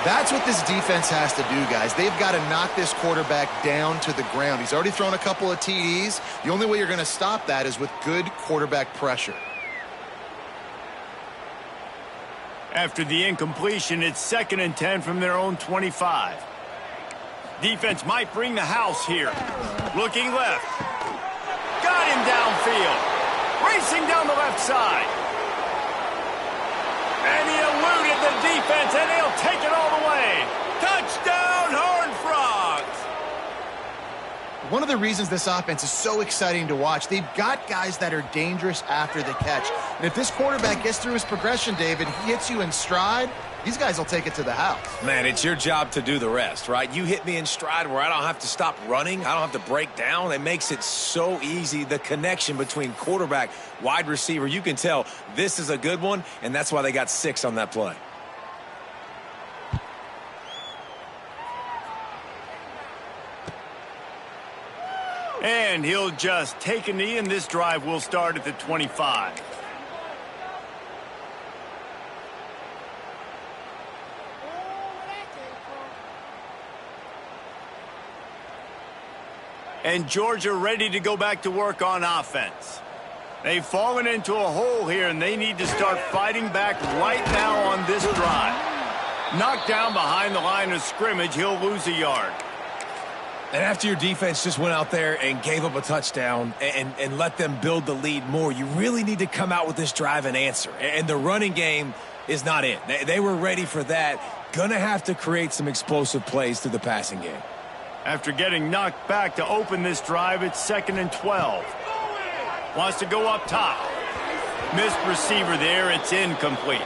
That's what this defense has to do, guys. They've got to knock this quarterback down to the ground. He's already thrown a couple of TDs. The only way you're going to stop that is with good quarterback pressure. After the incompletion, it's 2nd and 10 from their own 25. Defense might bring the house here. Looking left. Got him downfield. Racing down the left side. And he eluded the defense, and he'll take it all the way. Touchdown, Horned Frogs! One of the reasons this offense is so exciting to watch, they've got guys that are dangerous after the catch. And if this quarterback gets through his progression, David, he hits you in stride, these guys will take it to the house. Man, it's your job to do the rest, right? You hit me in stride where I don't have to stop running. I don't have to break down. It makes it so easy. The connection between quarterback, wide receiver, you can tell this is a good one, and that's why they got 6 on that play. And he'll just take a knee, and this drive will start at the 25. And Georgia ready to go back to work on offense. They've fallen into a hole here, and they need to start fighting back right now on this drive. Knocked down behind the line of scrimmage, he'll lose a yard. And after your defense just went out there and gave up a touchdown and let them build the lead more, you really need to come out with this drive and answer. And the running game is not it. They were ready for that. Gonna have to create some explosive plays through the passing game. After getting knocked back to open this drive, it's 2nd and 12. Wants to go up top. Missed receiver there. It's incomplete.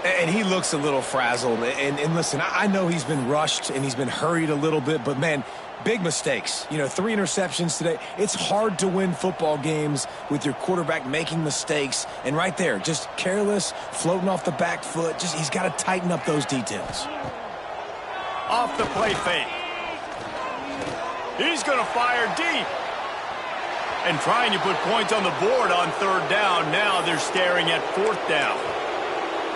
And he looks a little frazzled. And listen, I know he's been rushed and he's been hurried a little bit, but, man, big mistakes. 3 interceptions today. It's hard to win football games with your quarterback making mistakes. And right there, just careless, floating off the back foot. He's got to tighten up those details. Off the play fake. He's going to fire deep. And trying to put points on the board on third down. Now they're staring at fourth down.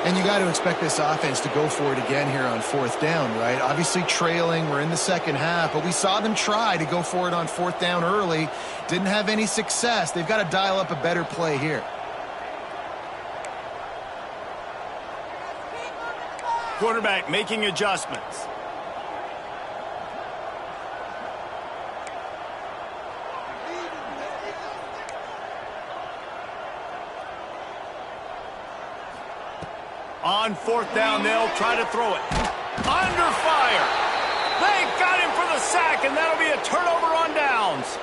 And you got to expect this offense to go for it again here on fourth down, right? Obviously trailing, we're in the second half, but we saw them try to go for it on fourth down early. Didn't have any success. They've got to dial up a better play here. Quarterback making adjustments. On fourth down, they'll try to throw it. Under fire. They got him for the sack, and that'll be a turnover on downs.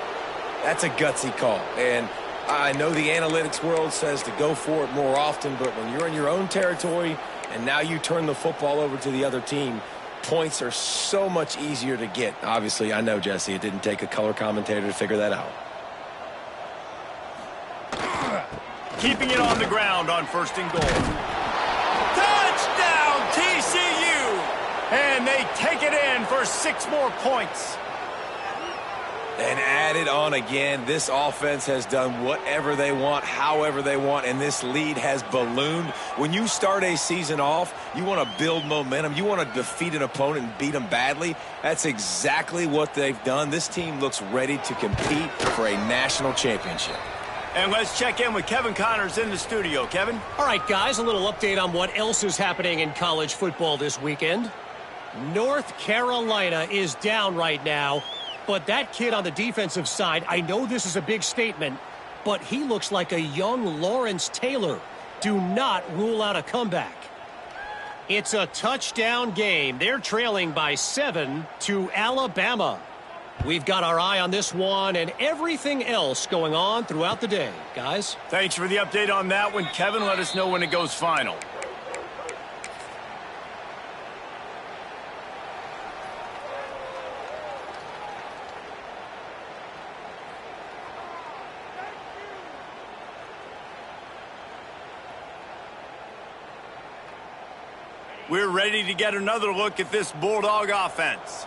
That's a gutsy call. And I know the analytics world says to go for it more often, but when you're in your own territory and now you turn the football over to the other team, points are so much easier to get. Obviously, I know, Jesse, it didn't take a color commentator to figure that out. Keeping it on the ground on first and goal. Touchdown, TCU! And they take it in for 6 more points. And add it on again. This offense has done whatever they want, however they want, and this lead has ballooned. When you start a season off, you want to build momentum. You want to defeat an opponent and beat them badly. That's exactly what they've done. This team looks ready to compete for a national championship. And let's check in with Kevin Connors in the studio. Kevin? All right, guys, a little update on what else is happening in college football this weekend. North Carolina is down right now, but that kid on the defensive side, I know this is a big statement, but he looks like a young Lawrence Taylor. Do not rule out a comeback. It's a touchdown game. They're trailing by 7 to Alabama. We've got our eye on this one and everything else going on throughout the day. Guys? Thanks for the update on that one, Kevin. Let us know when it goes final. We're ready to get another look at this Bulldog offense.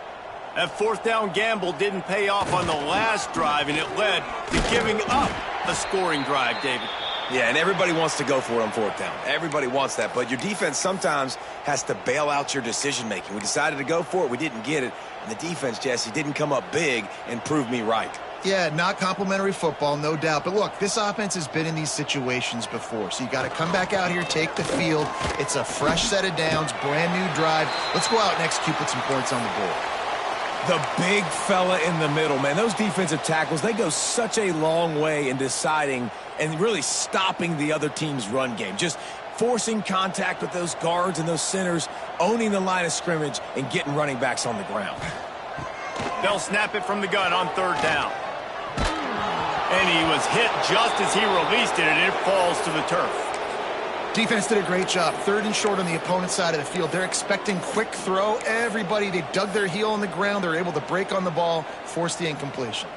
That fourth down gamble didn't pay off on the last drive, and it led to giving up a scoring drive, David. Yeah, and everybody wants to go for it on fourth down. Everybody wants that, but your defense sometimes has to bail out your decision-making. We decided to go for it. We didn't get it. And the defense, Jesse, didn't come up big and prove me right. Yeah, not complimentary football, no doubt. But look, this offense has been in these situations before. So you got to come back out here, take the field. It's a fresh set of downs, brand new drive. Let's go out and execute, put some points on the board. The big fella in the middle, man. Those defensive tackles, they go such a long way in deciding and really stopping the other team's run game. Just forcing contact with those guards and those centers, owning the line of scrimmage, and getting running backs on the ground. They'll snap it from the gun on third down. And he was hit just as he released it, and it falls to the turf. Defense did a great job. Third and short on the opponent's side of the field. They're expecting quick throw. Everybody, they dug their heel on the ground. They're able to break on the ball, force the incompletion.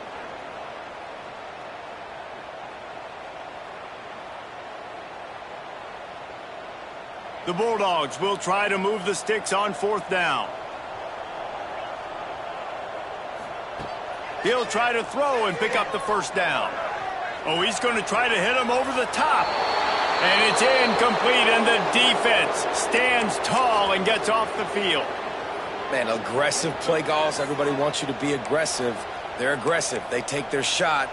The Bulldogs will try to move the sticks on fourth down. He'll try to throw and pick up the first down. Oh, he's going to try to hit him over the top. And it's incomplete, and the defense stands tall and gets off the field. Man, aggressive play calls. Everybody wants you to be aggressive. They're aggressive. They take their shot.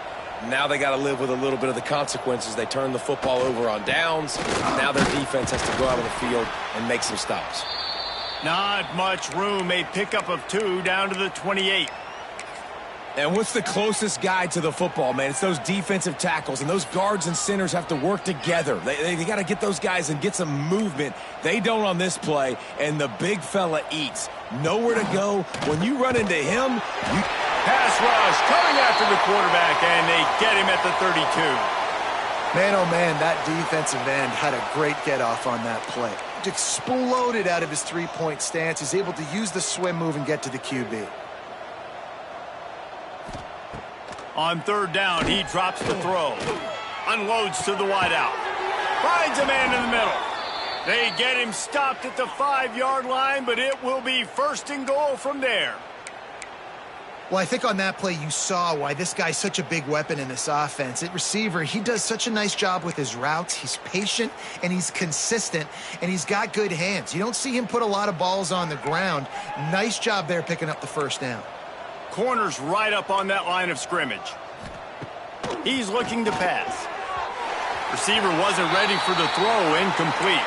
Now they got to live with a little bit of the consequences. They turn the football over on downs. Now their defense has to go out on the field and make some stops. Not much room. A pickup of 2 down to the 28. And what's the closest guy to the football, man? It's those defensive tackles, and those guards and centers have to work together. They got to get those guys and get some movement. They don't on this play, and the big fella eats. Nowhere to go. When you run into him, Pass rush coming after the quarterback, and they get him at the 32. Man, oh man, that defensive end had a great get-off on that play. Exploded out of his three-point stance. He's able to use the swim move and get to the QB. On third down, he drops the throw. Unloads to the wideout. Finds a man in the middle. They get him stopped at the 5-yard line, but it will be first and goal from there. Well, I think on that play you saw why this guy's such a big weapon in this offense. At receiver, he does such a nice job with his routes. He's patient, and he's consistent, and he's got good hands. You don't see him put a lot of balls on the ground. Nice job there picking up the first down. Corner's right up on that line of scrimmage. He's looking to pass. Receiver wasn't ready for the throw, incomplete.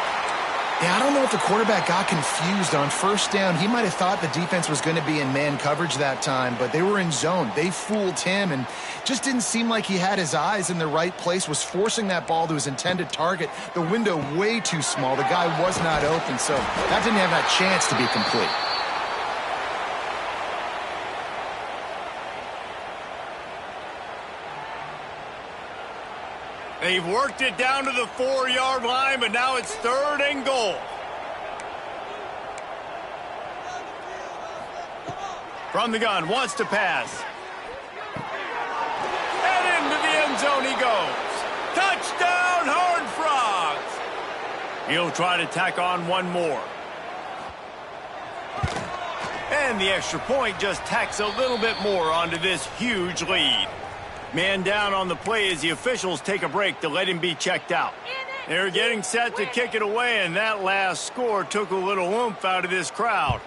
Yeah, I don't know if the quarterback got confused on first down. He might have thought the defense was going to be in man coverage that time, but they were in zone. They fooled him and just didn't seem like he had his eyes in the right place, was forcing that ball to his intended target. The window way too small. The guy was not open, so that didn't have that chance to be complete. They've worked it down to the 4-yard line, but now it's 3rd and goal. From the gun, wants to pass. And into the end zone he goes. Touchdown, Horned Frogs! He'll try to tack on one more. And the extra point just tacks a little bit more onto this huge lead. Man down on the play as the officials take a break to let him be checked out. They're getting set to kick it away, and that last score took a little oomph out of this crowd.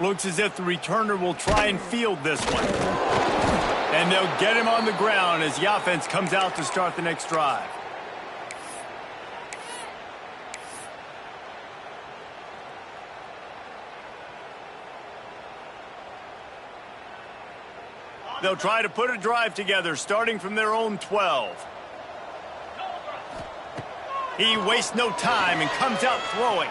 Looks as if the returner will try and field this one. And they'll get him on the ground as the offense comes out to start the next drive. They'll try to put a drive together, starting from their own 12. He wastes no time and comes out throwing.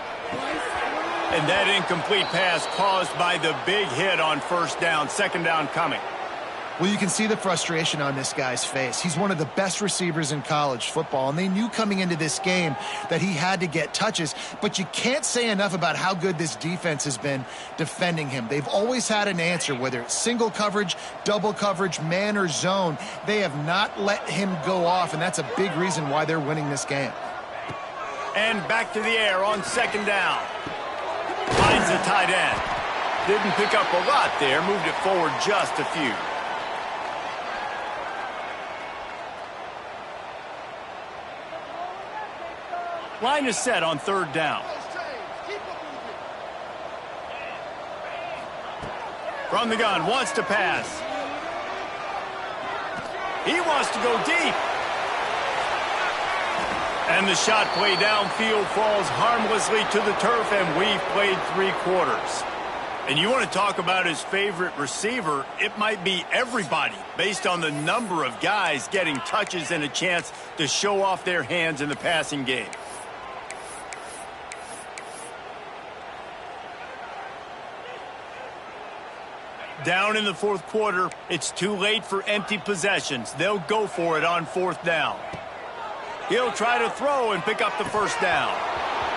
And that incomplete pass caused by the big hit on first down, 2nd down coming. Well, you can see the frustration on this guy's face. He's one of the best receivers in college football, and they knew coming into this game that he had to get touches, but you can't say enough about how good this defense has been defending him. They've always had an answer, whether it's single coverage, double coverage, man or zone. They have not let him go off, and that's a big reason why they're winning this game. And back to the air on 2nd down. Finds the tight end. Didn't pick up a lot there, moved it forward just a few. Line is set on 3rd down. From the gun, wants to pass. He wants to go deep. And the shot play downfield falls harmlessly to the turf, and we've played 3 quarters. And you want to talk about his favorite receiver, it might be everybody, based on the number of guys getting touches and a chance to show off their hands in the passing game. Down in the 4th quarter, it's too late for empty possessions. They'll go for it on 4th down. He'll try to throw and pick up the first down.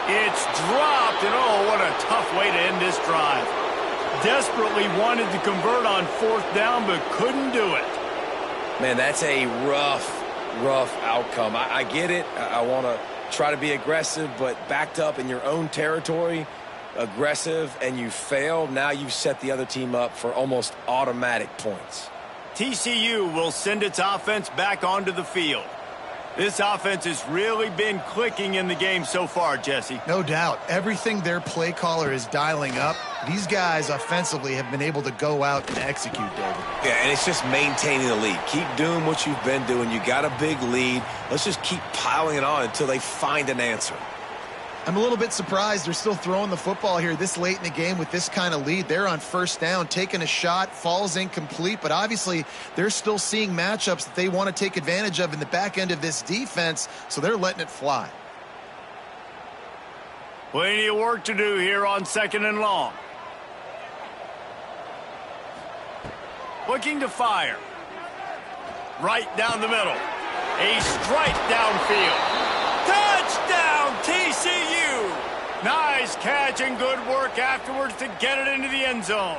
It's dropped, and oh, what a tough way to end this drive. Desperately wanted to convert on 4th down, but couldn't do it. Man, that's a rough outcome. I get it. I want to try to be aggressive, but backed up in your own territory, aggressive, and you fail. Now you've set the other team up for almost automatic points. TCU will send its offense back onto the field. This offense has really been clicking in the game so far, Jesse. No doubt. Everything their play caller is dialing up, these guys offensively have been able to go out and execute, David. Yeah, and it's just maintaining the lead. Keep doing what you've been doing. You got a big lead. Let's just keep piling it on until they find an answer. I'm a little bit surprised they're still throwing the football here this late in the game with this kind of lead. They're on 1st down, taking a shot, falls incomplete, but obviously they're still seeing matchups that they want to take advantage of in the back end of this defense, so they're letting it fly. Plenty of work to do here on 2nd and long. Looking to fire. Right down the middle. A strike downfield. Touchdown, TCU! Nice catch and good work afterwards to get it into the end zone.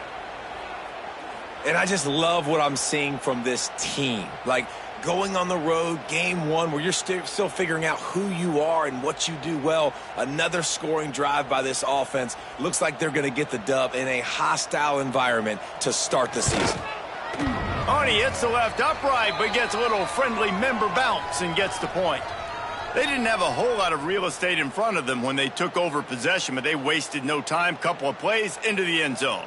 And I just love what I'm seeing from this team. Like, going on the road, game one, where you're still figuring out who you are and what you do well. Another scoring drive by this offense. Looks like they're going to get the dub in a hostile environment to start the season. He hits the left upright, but gets a little friendly member bounce and gets the point. They didn't have a whole lot of real estate in front of them when they took over possession, but they wasted no time. Couple of plays into the end zone.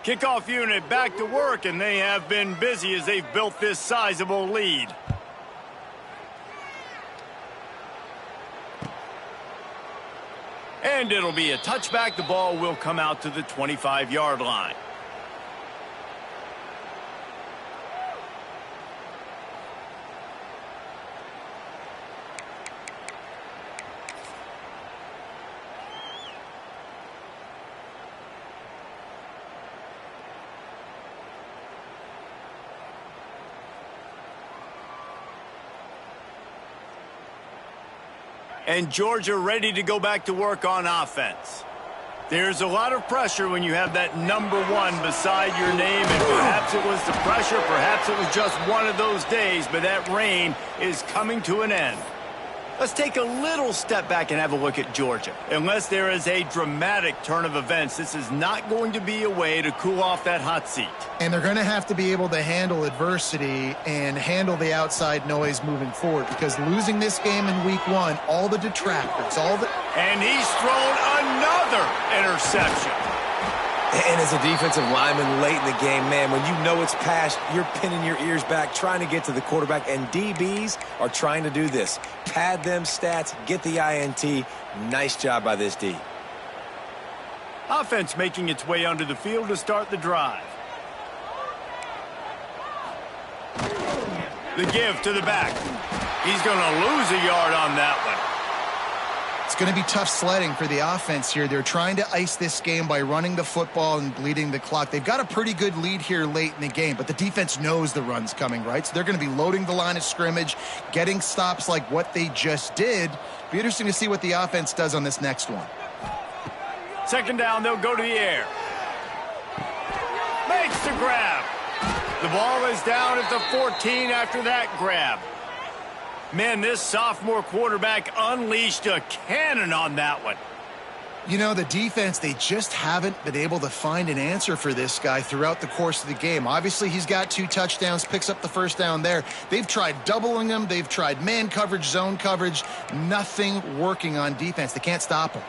Kickoff unit back to work, and they have been busy as they've built this sizable lead. And it'll be a touchback. The ball will come out to the 25-yard line. And Georgia ready to go back to work on offense. There's a lot of pressure when you have that number one beside your name, and perhaps it was the pressure, perhaps it was just one of those days, but that reign is coming to an end. Let's take a little step back and have a look at Georgia. Unless there is a dramatic turn of events, this is not going to be a way to cool off that hot seat. And they're going to have to be able to handle adversity and handle the outside noise moving forward, because losing this game in week one, all the detractors, And he's thrown another interception. And as a defensive lineman late in the game, man, when you know it's past, you're pinning your ears back, trying to get to the quarterback, and DBs are trying to do this. Pad them stats, get the INT. Nice job by this D. Offense making its way onto the field to start the drive. The give to the back. He's going to lose a yard on that one. It's going to be tough sledding for the offense here. They're trying to ice this game by running the football and bleeding the clock. They've got a pretty good lead here late in the game, but the defense knows the run's coming, right? So they're going to be loading the line of scrimmage, getting stops like what they just did. Be interesting to see what the offense does on this next one. Second down, they'll go to the air. Makes the grab. The ball is down at the 14 after that grab. Man, this sophomore quarterback unleashed a cannon on that one. You know, the defense, they just haven't been able to find an answer for this guy throughout the course of the game. Obviously, he's got 2 touchdowns, picks up the first down there. They've tried doubling him. They've tried man coverage, zone coverage. Nothing working on defense. They can't stop him.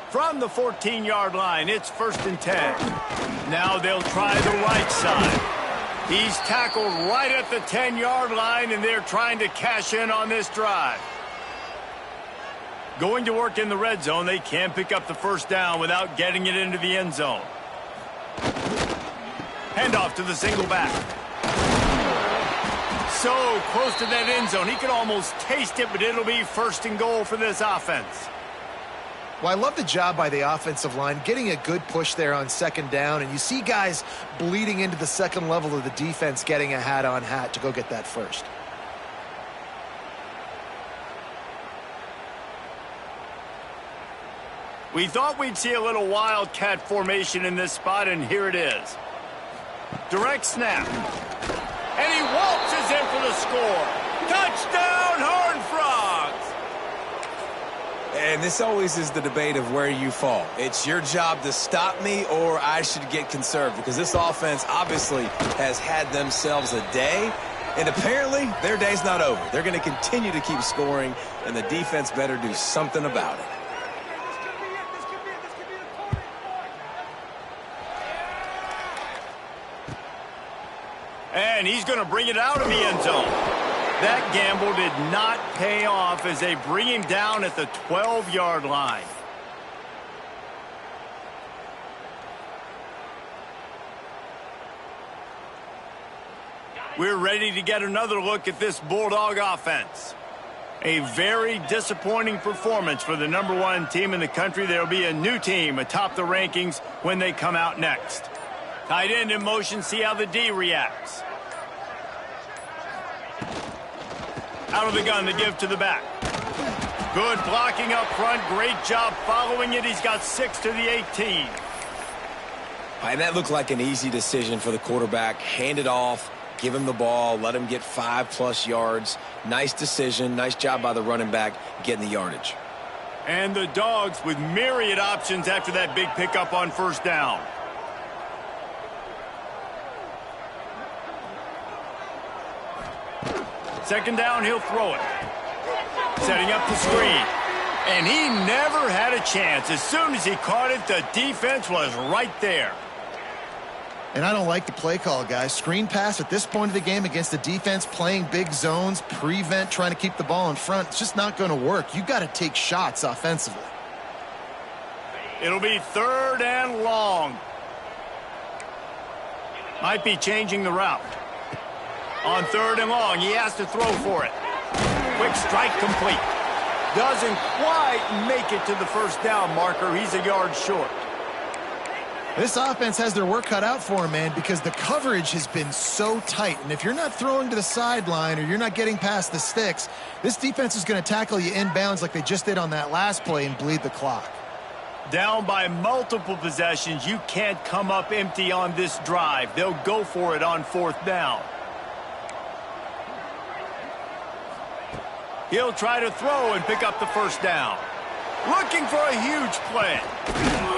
From the 14-yard line, it's 1st and 10. Now they'll try the right side. He's tackled right at the 10-yard line, and they're trying to cash in on this drive. Going to work in the red zone, they can pick up the first down without getting it into the end zone. Handoff to the single back. So close to that end zone. He could almost taste it, but it'll be 1st and goal for this offense. Well, I love the job by the offensive line, getting a good push there on 2nd down, and you see guys bleeding into the second level of the defense, getting a hat-on-hat to go get that first. We thought we'd see a little wildcat formation in this spot, and here it is. Direct snap. And he waltzes in for the score. Touchdown, Horned Frogs! And this always is the debate of where you fall. It's your job to stop me, or I should get conserved, because this offense obviously has had themselves a day, and apparently their day's not over. They're going to continue to keep scoring, and the defense better do something about it. And he's going to bring it out of the end zone. That gamble did not pay off as they bring him down at the 12-yard line. We're ready to get another look at this Bulldog offense. A very disappointing performance for the #1 team in the country. There will be a new team atop the rankings when they come out next. Tight end in motion, see how the D reacts. Out of the gun, the give to the back. Good blocking up front. Great job following it. He's got 6 to the 18. And that looked like an easy decision for the quarterback. Hand it off, give him the ball, let him get 5+ yards. Nice decision. Nice job by the running back getting the yardage. And the Dogs with myriad options after that big pickup on first down. Second down, he'll throw it. Setting up the screen. And he never had a chance. As soon as he caught it, the defense was right there. And I don't like the play call, guys. Screen pass at this point of the game against the defense playing big zones, prevent, trying to keep the ball in front. It's just not going to work. You've got to take shots offensively. It'll be 3rd and long. Might be changing the route. On 3rd and long, he has to throw for it. Quick strike complete. Doesn't quite make it to the first down marker. He's a yard short. This offense has their work cut out for him, man, because the coverage has been so tight. And if you're not throwing to the sideline or you're not getting past the sticks, this defense is going to tackle you inbounds like they just did on that last play and bleed the clock. Down by multiple possessions, you can't come up empty on this drive. They'll go for it on 4th down. He'll try to throw and pick up the first down. Looking for a huge play.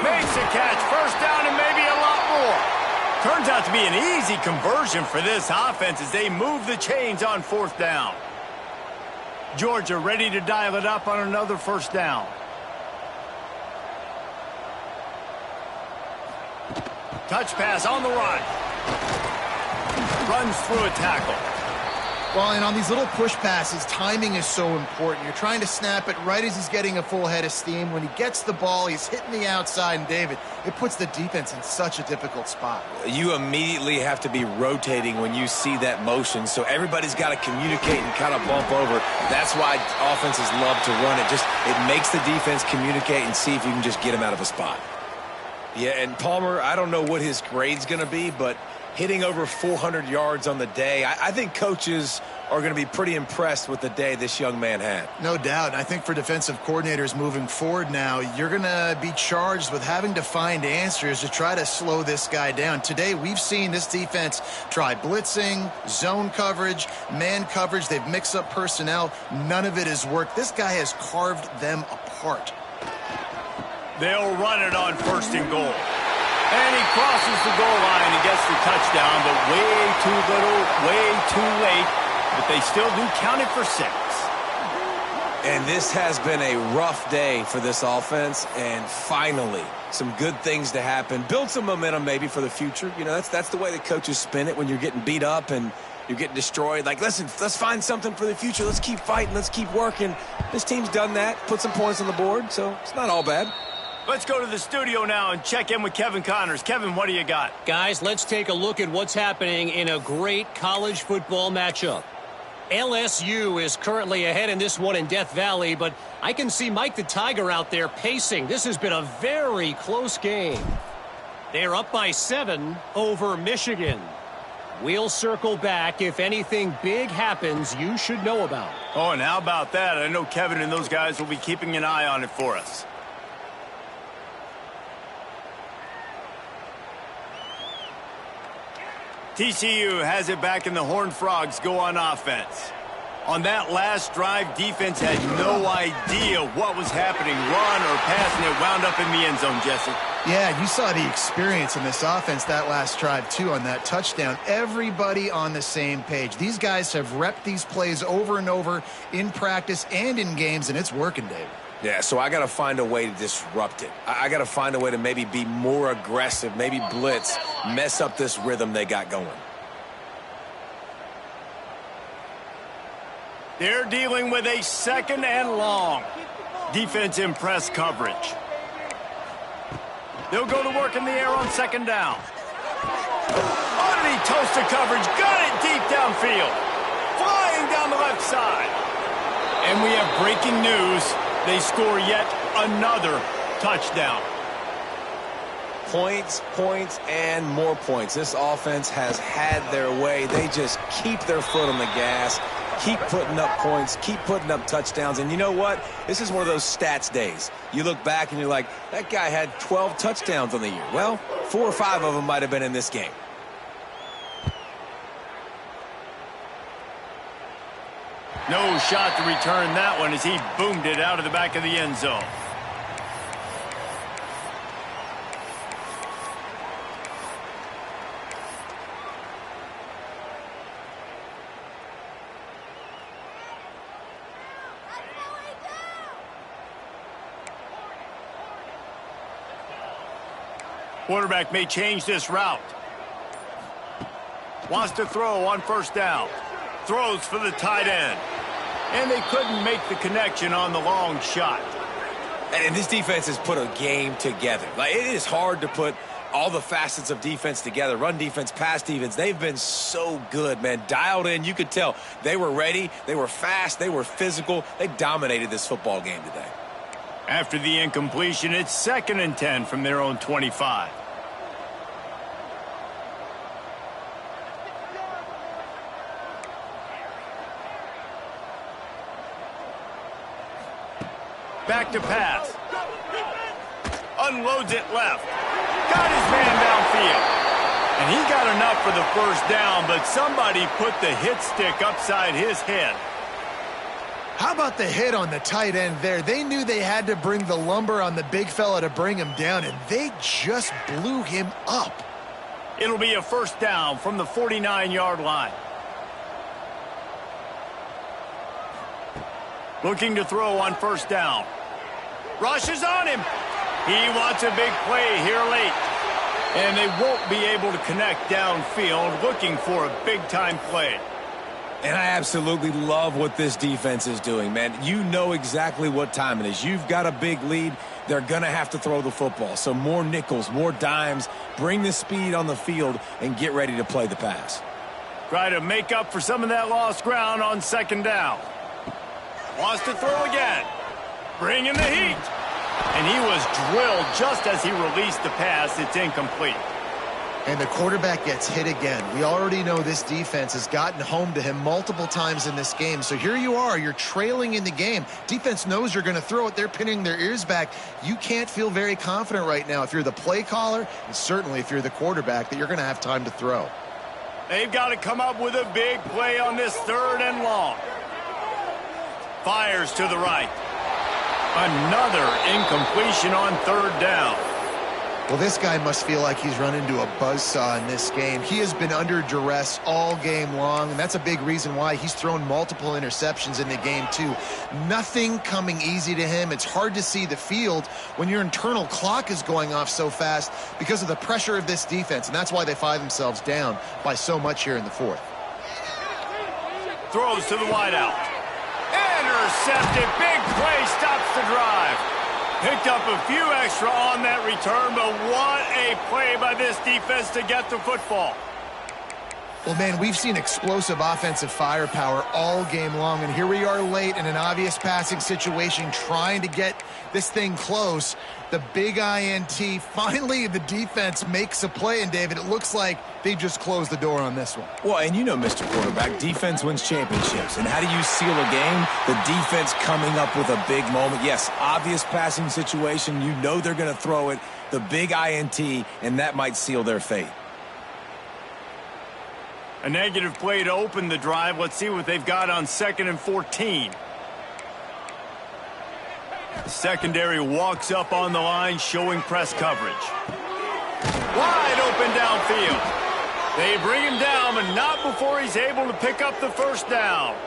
Makes a catch. First down and maybe a lot more. Turns out to be an easy conversion for this offense as they move the chains on 4th down. Georgia ready to dial it up on another first down. Touch pass on the run. Runs through a tackle. Well, and on these little push passes, timing is so important. You're trying to snap it right as he's getting a full head of steam. When he gets the ball, he's hitting the outside, and David, it puts the defense in such a difficult spot. You immediately have to be rotating when you see that motion, so everybody's got to communicate and kind of bump over. That's why offenses love to run it. It makes the defense communicate and see if you can just get him out of a spot. Yeah, and Palmer, I don't know what his grade's going to be, but hitting over 400 yards on the day, I think coaches are going to be pretty impressed with the day this young man had. No doubt. I think for defensive coordinators moving forward now, you're going to be charged with having to find answers to try to slow this guy down. Today, we've seen this defense try blitzing, zone coverage, man coverage. They've mixed up personnel. None of it has worked. This guy has carved them apart. They'll run it on 1st and goal. And he crosses the goal line and gets the touchdown, but way too little, way too late. But they still do count it for 6. And this has been a rough day for this offense, and finally, some good things to happen. Build some momentum maybe for the future. You know, that's the way the coaches spin it when you're getting beat up and you're getting destroyed. Like, listen, let's find something for the future. Let's keep fighting. Let's keep working. This team's done that, put some points on the board, so it's not all bad. Let's go to the studio now and check in with Kevin Connors. Kevin, what do you got? Guys, let's take a look at what's happening in a great college football matchup. LSU is currently ahead in this one in Death Valley, but I can see Mike the Tiger out there pacing. This has been a very close game. They're up by 7 over Michigan. We'll circle back if anything big happens you should know about. Oh, and how about that? I know Kevin and those guys will be keeping an eye on it for us. TCU has it back, and the Horned Frogs go on offense. On that last drive, defense had no idea what was happening. Run or pass, and it wound up in the end zone, Jesse. Yeah, you saw the experience in this offense that last drive, too, on that touchdown. Everybody on the same page. These guys have repped these plays over and over in practice and in games, and it's working, David. Yeah, so I got to find a way to disrupt it. I got to find a way to maybe be more aggressive, maybe blitz, mess up this rhythm they got going. They're dealing with a 2nd and long. Defense in press coverage. They'll go to work in the air on 2nd down. Underneath toasted coverage, got it deep downfield. Flying down the left side. And we have breaking news. They score yet another touchdown. Points, points, and more points. This offense has had their way. They just keep their foot on the gas. keep putting up points, keep putting up touchdowns. And you know what? This is one of those stats days. You look back and you're like, that guy had 12 touchdowns on the year. Well, 4 or 5 of them might have been in this game. No shot to return that one as he boomed it out of the back of the end zone. Quarterback may change this route. Wants to throw on first down. Throws for the tight end. And they couldn't make the connection on the long shot. And this defense has put a game together. Like, it is hard to put all the facets of defense together. Run defense, pass defense. They've been so good, man. Dialed in. You could tell they were ready. They were fast. They were physical. They dominated this football game today. After the incompletion, it's 2nd and 10 from their own 25. Back to pass. Unloads it left. Got his man downfield. And he got enough for the first down, but somebody put the hit stick upside his head. How about the hit on the tight end there? They knew they had to bring the lumber on the big fella to bring him down, and they just blew him up. It'll be a first down from the 49-yard line. Looking to throw on first down. Rushes on him. He wants a big play here late. And they won't be able to connect downfield, looking for a big-time play. And I absolutely love what this defense is doing, man. You know exactly what time it is. You've got a big lead. They're going to have to throw the football. So more nickels, more dimes, bring the speed on the field, and get ready to play the pass. Try to make up for some of that lost ground on second down. Wants to throw again. Bringing the heat. And he was drilled just as he released the pass. It's incomplete. And the quarterback gets hit again. We already know this defense has gotten home to him multiple times in this game. So here you are. You're trailing in the game. Defense knows you're going to throw it. They're pinning their ears back. You can't feel very confident right now if you're the play caller, and certainly if you're the quarterback, that you're going to have time to throw. They've got to come up with a big play on this 3rd and long. Fires to the right. Another incompletion on 3rd down. Well, this guy must feel like he's run into a buzzsaw in this game. He has been under duress all game long, and that's a big reason why he's thrown multiple interceptions in the game, too. Nothing coming easy to him. It's hard to see the field when your internal clock is going off so fast because of the pressure of this defense, and that's why they find themselves down by so much here in the 4th. Throws to the wideout. Intercepted. Big play stops the drive. Picked up a few extra on that return, but what a play by this defense to get the football. Well, man, we've seen explosive offensive firepower all game long, and here we are late in an obvious passing situation trying to get this thing close. The big INT. Finally, the defense makes a play, and David, it looks like they just closed the door on this one. Well, and you know, Mr. Quarterback, defense wins championships. And how do you seal a game? The defense coming up with a big moment. Yes, obvious passing situation. You know they're going to throw it. The big INT, and that might seal their fate. A negative play to open the drive. Let's see what they've got on 2nd and 14. Secondary walks up on the line, showing press coverage. Wide open downfield. They bring him down, but not before he's able to pick up the first down.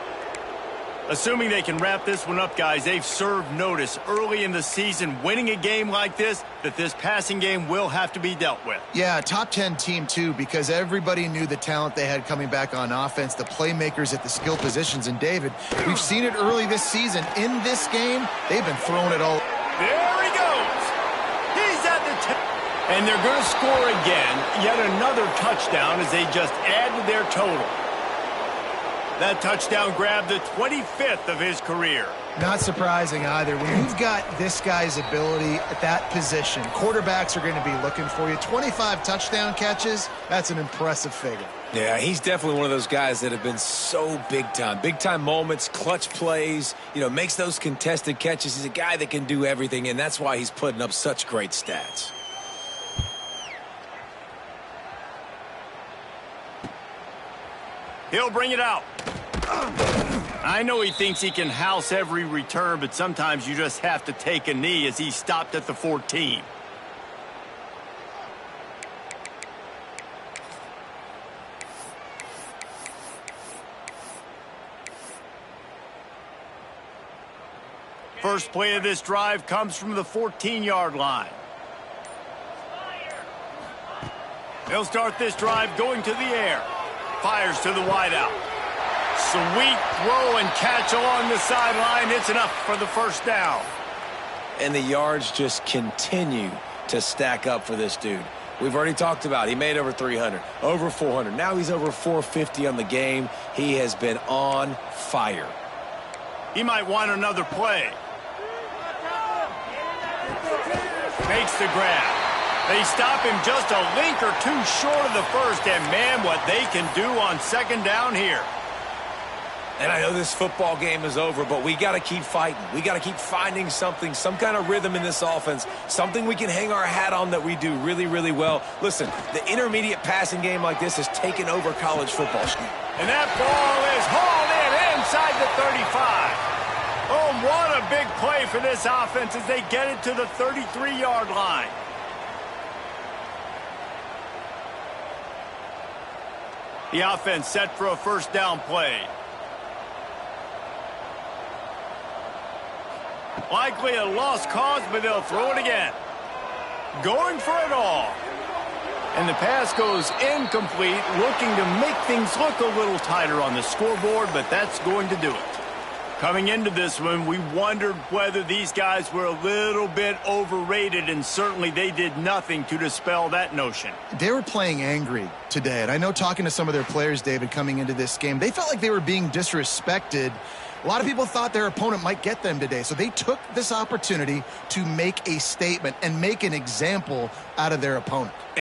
Assuming they can wrap this one up, guys, they've served notice early in the season, winning a game like this, that this passing game will have to be dealt with. Yeah, top 10 team, too, because everybody knew the talent they had coming back on offense, the playmakers at the skill positions. And, David, we've seen it early this season. In this game, they've been throwing it all. There he goes. He's at the 10. And they're going to score again, yet another touchdown as they just add to their total. That touchdown grabbed the 25th of his career. Not surprising either. When you've got this guy's ability at that position, quarterbacks are going to be looking for you. 25 touchdown catches, that's an impressive figure. Yeah, he's definitely one of those guys that have been so big time. Big time moments, clutch plays, makes those contested catches. He's a guy that can do everything, and that's why he's putting up such great stats. He'll bring it out. I know he thinks he can house every return, but sometimes you just have to take a knee as he stopped at the 14. First play of this drive comes from the 14-yard line. He'll start this drive going to the air. Fires to the wideout. Sweet throw and catch along the sideline. It's enough for the first down. And the yards just continue to stack up for this dude. We've already talked about he made over 300, over 400. Now he's over 450 on the game. He has been on fire. He might want another play. Makes the grab. They stop him just a link or two short of the first, and man, what they can do on second down here. And I know this football game is over, but we got to keep fighting. We got to keep finding something, some kind of rhythm in this offense, something we can hang our hat on that we do really, really well. Listen, the intermediate passing game like this has taken over college football. And that ball is hauled in inside the 35. Oh, what a big play for this offense as they get it to the 33-yard line. The offense set for a first down play. Likely a lost cause, but they'll throw it again. Going for it all. And the pass goes incomplete, looking to make things look a little tighter on the scoreboard, but that's going to do it. Coming into this one, we wondered whether these guys were a little bit overrated, and certainly they did nothing to dispel that notion. They were playing angry today, and I know talking to some of their players, David, coming into this game, they felt like they were being disrespected. A lot of people thought their opponent might get them today, so they took this opportunity to make a statement and make an example out of their opponent.